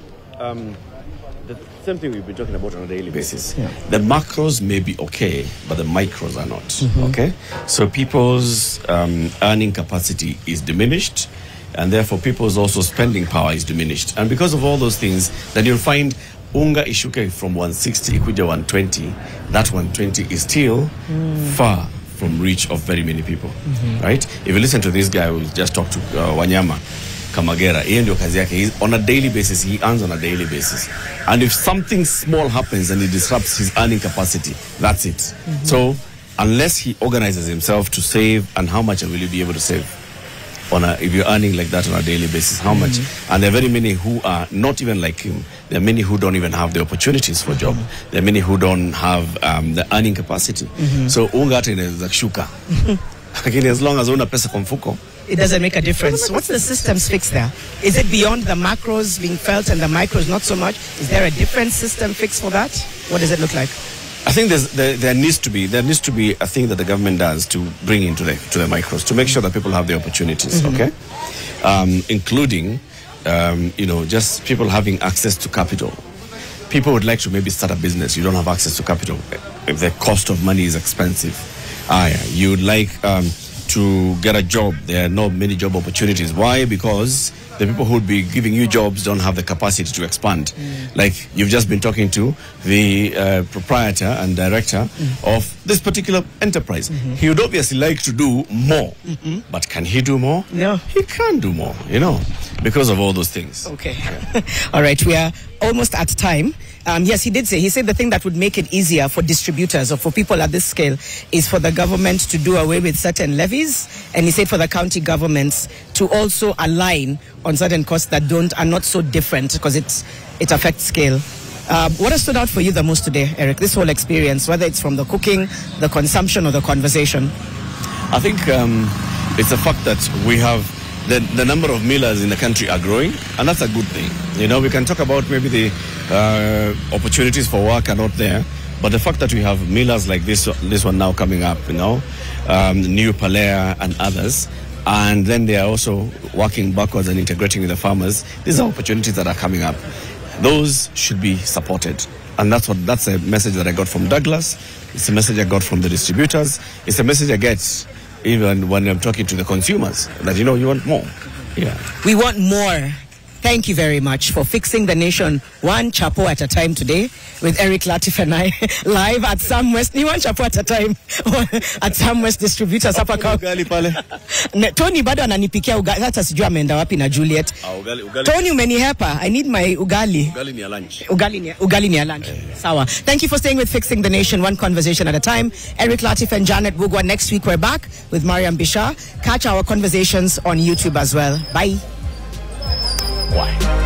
the same thing we've been talking about on a daily basis. Yeah. The macros may be okay, but the micros are not. Mm-hmm. Okay, so people's earning capacity is diminished, and therefore people's also spending power is diminished. And because of all those things, then you'll find unga ishuke from 160 kuja 120. That 120 is still far from reach of very many people, right? If you listen to this guy who just talked to Wanyama Kamagera, yeye ndio kazi yake. On a daily basis, he earns on a daily basis. And if something small happens and it disrupts his earning capacity, that's it. So unless he organizes himself to save, and how much will you be able to save? If you're earning like that on a daily basis, how much? And there are very many who are not even like him. There are many who don't even have the opportunities for job. There are many who don't have the earning capacity. So unga hata inaweza kushuka. Lakini as long as una pesa kwa mfuko, it doesn't make a difference. What's the system's fix there? Is it beyond the macros being felt and the micros not so much? Is there a different system fix for that? What does it look like? I think there needs to be a thing that the government does to bring into the micros, to make sure that people have the opportunities, okay? Including, just people having access to capital. People would like to maybe start a business. You don't have access to capital. If the cost of money is expensive. You would like to get a job. There are not many job opportunities. Why? Because the people who would be giving you jobs don't have the capacity to expand. Like you've just been talking to the proprietor and director of this particular enterprise. He would obviously like to do more, but can he do more? No. He can't do more, because of all those things. Okay. All right, we are almost at time. Yes, he said the thing that would make it easier for distributors or for people at this scale is for the government to do away with certain levies, and he said for the county governments to also align on certain costs that are not so different because it affects scale. What has stood out for you the most today, Eric, this whole experience, whether it's from the cooking, the consumption, or the conversation? I think it's a fact that we have the number of millers in the country are growing, and that's a good thing. We can talk about maybe the opportunities for work are not there, but the fact that we have millers like this one now coming up, New Palea and others, and then they are also working backwards and integrating with the farmers. These are opportunities that are coming up. Those should be supported. And that's a message that I got from Douglas. It's a message I got from the distributors. It's a message I get even when I'm talking to the consumers, that, you want more. Yeah. We want more. Thank you very much for fixing the nation one chapo at a time today with Eric Latif and I live at Sam West. Ni one chapo at a time at Sam West Distributors hapa kwa ugali pale. Tony bado ananipikia ugali, hata sijua ameenda wapi na Juliet. Ugali. Tony umenihepa. I need my ugali. Ugali ni ya lunch. Ugali ni ya lunch. Sawa. Thank you for staying with Fixing the Nation one conversation at a time. Eric Latif and Janet Bugwa. Next week we're back with Mariam Bishar. Catch our conversations on YouTube as well. Bye. Why?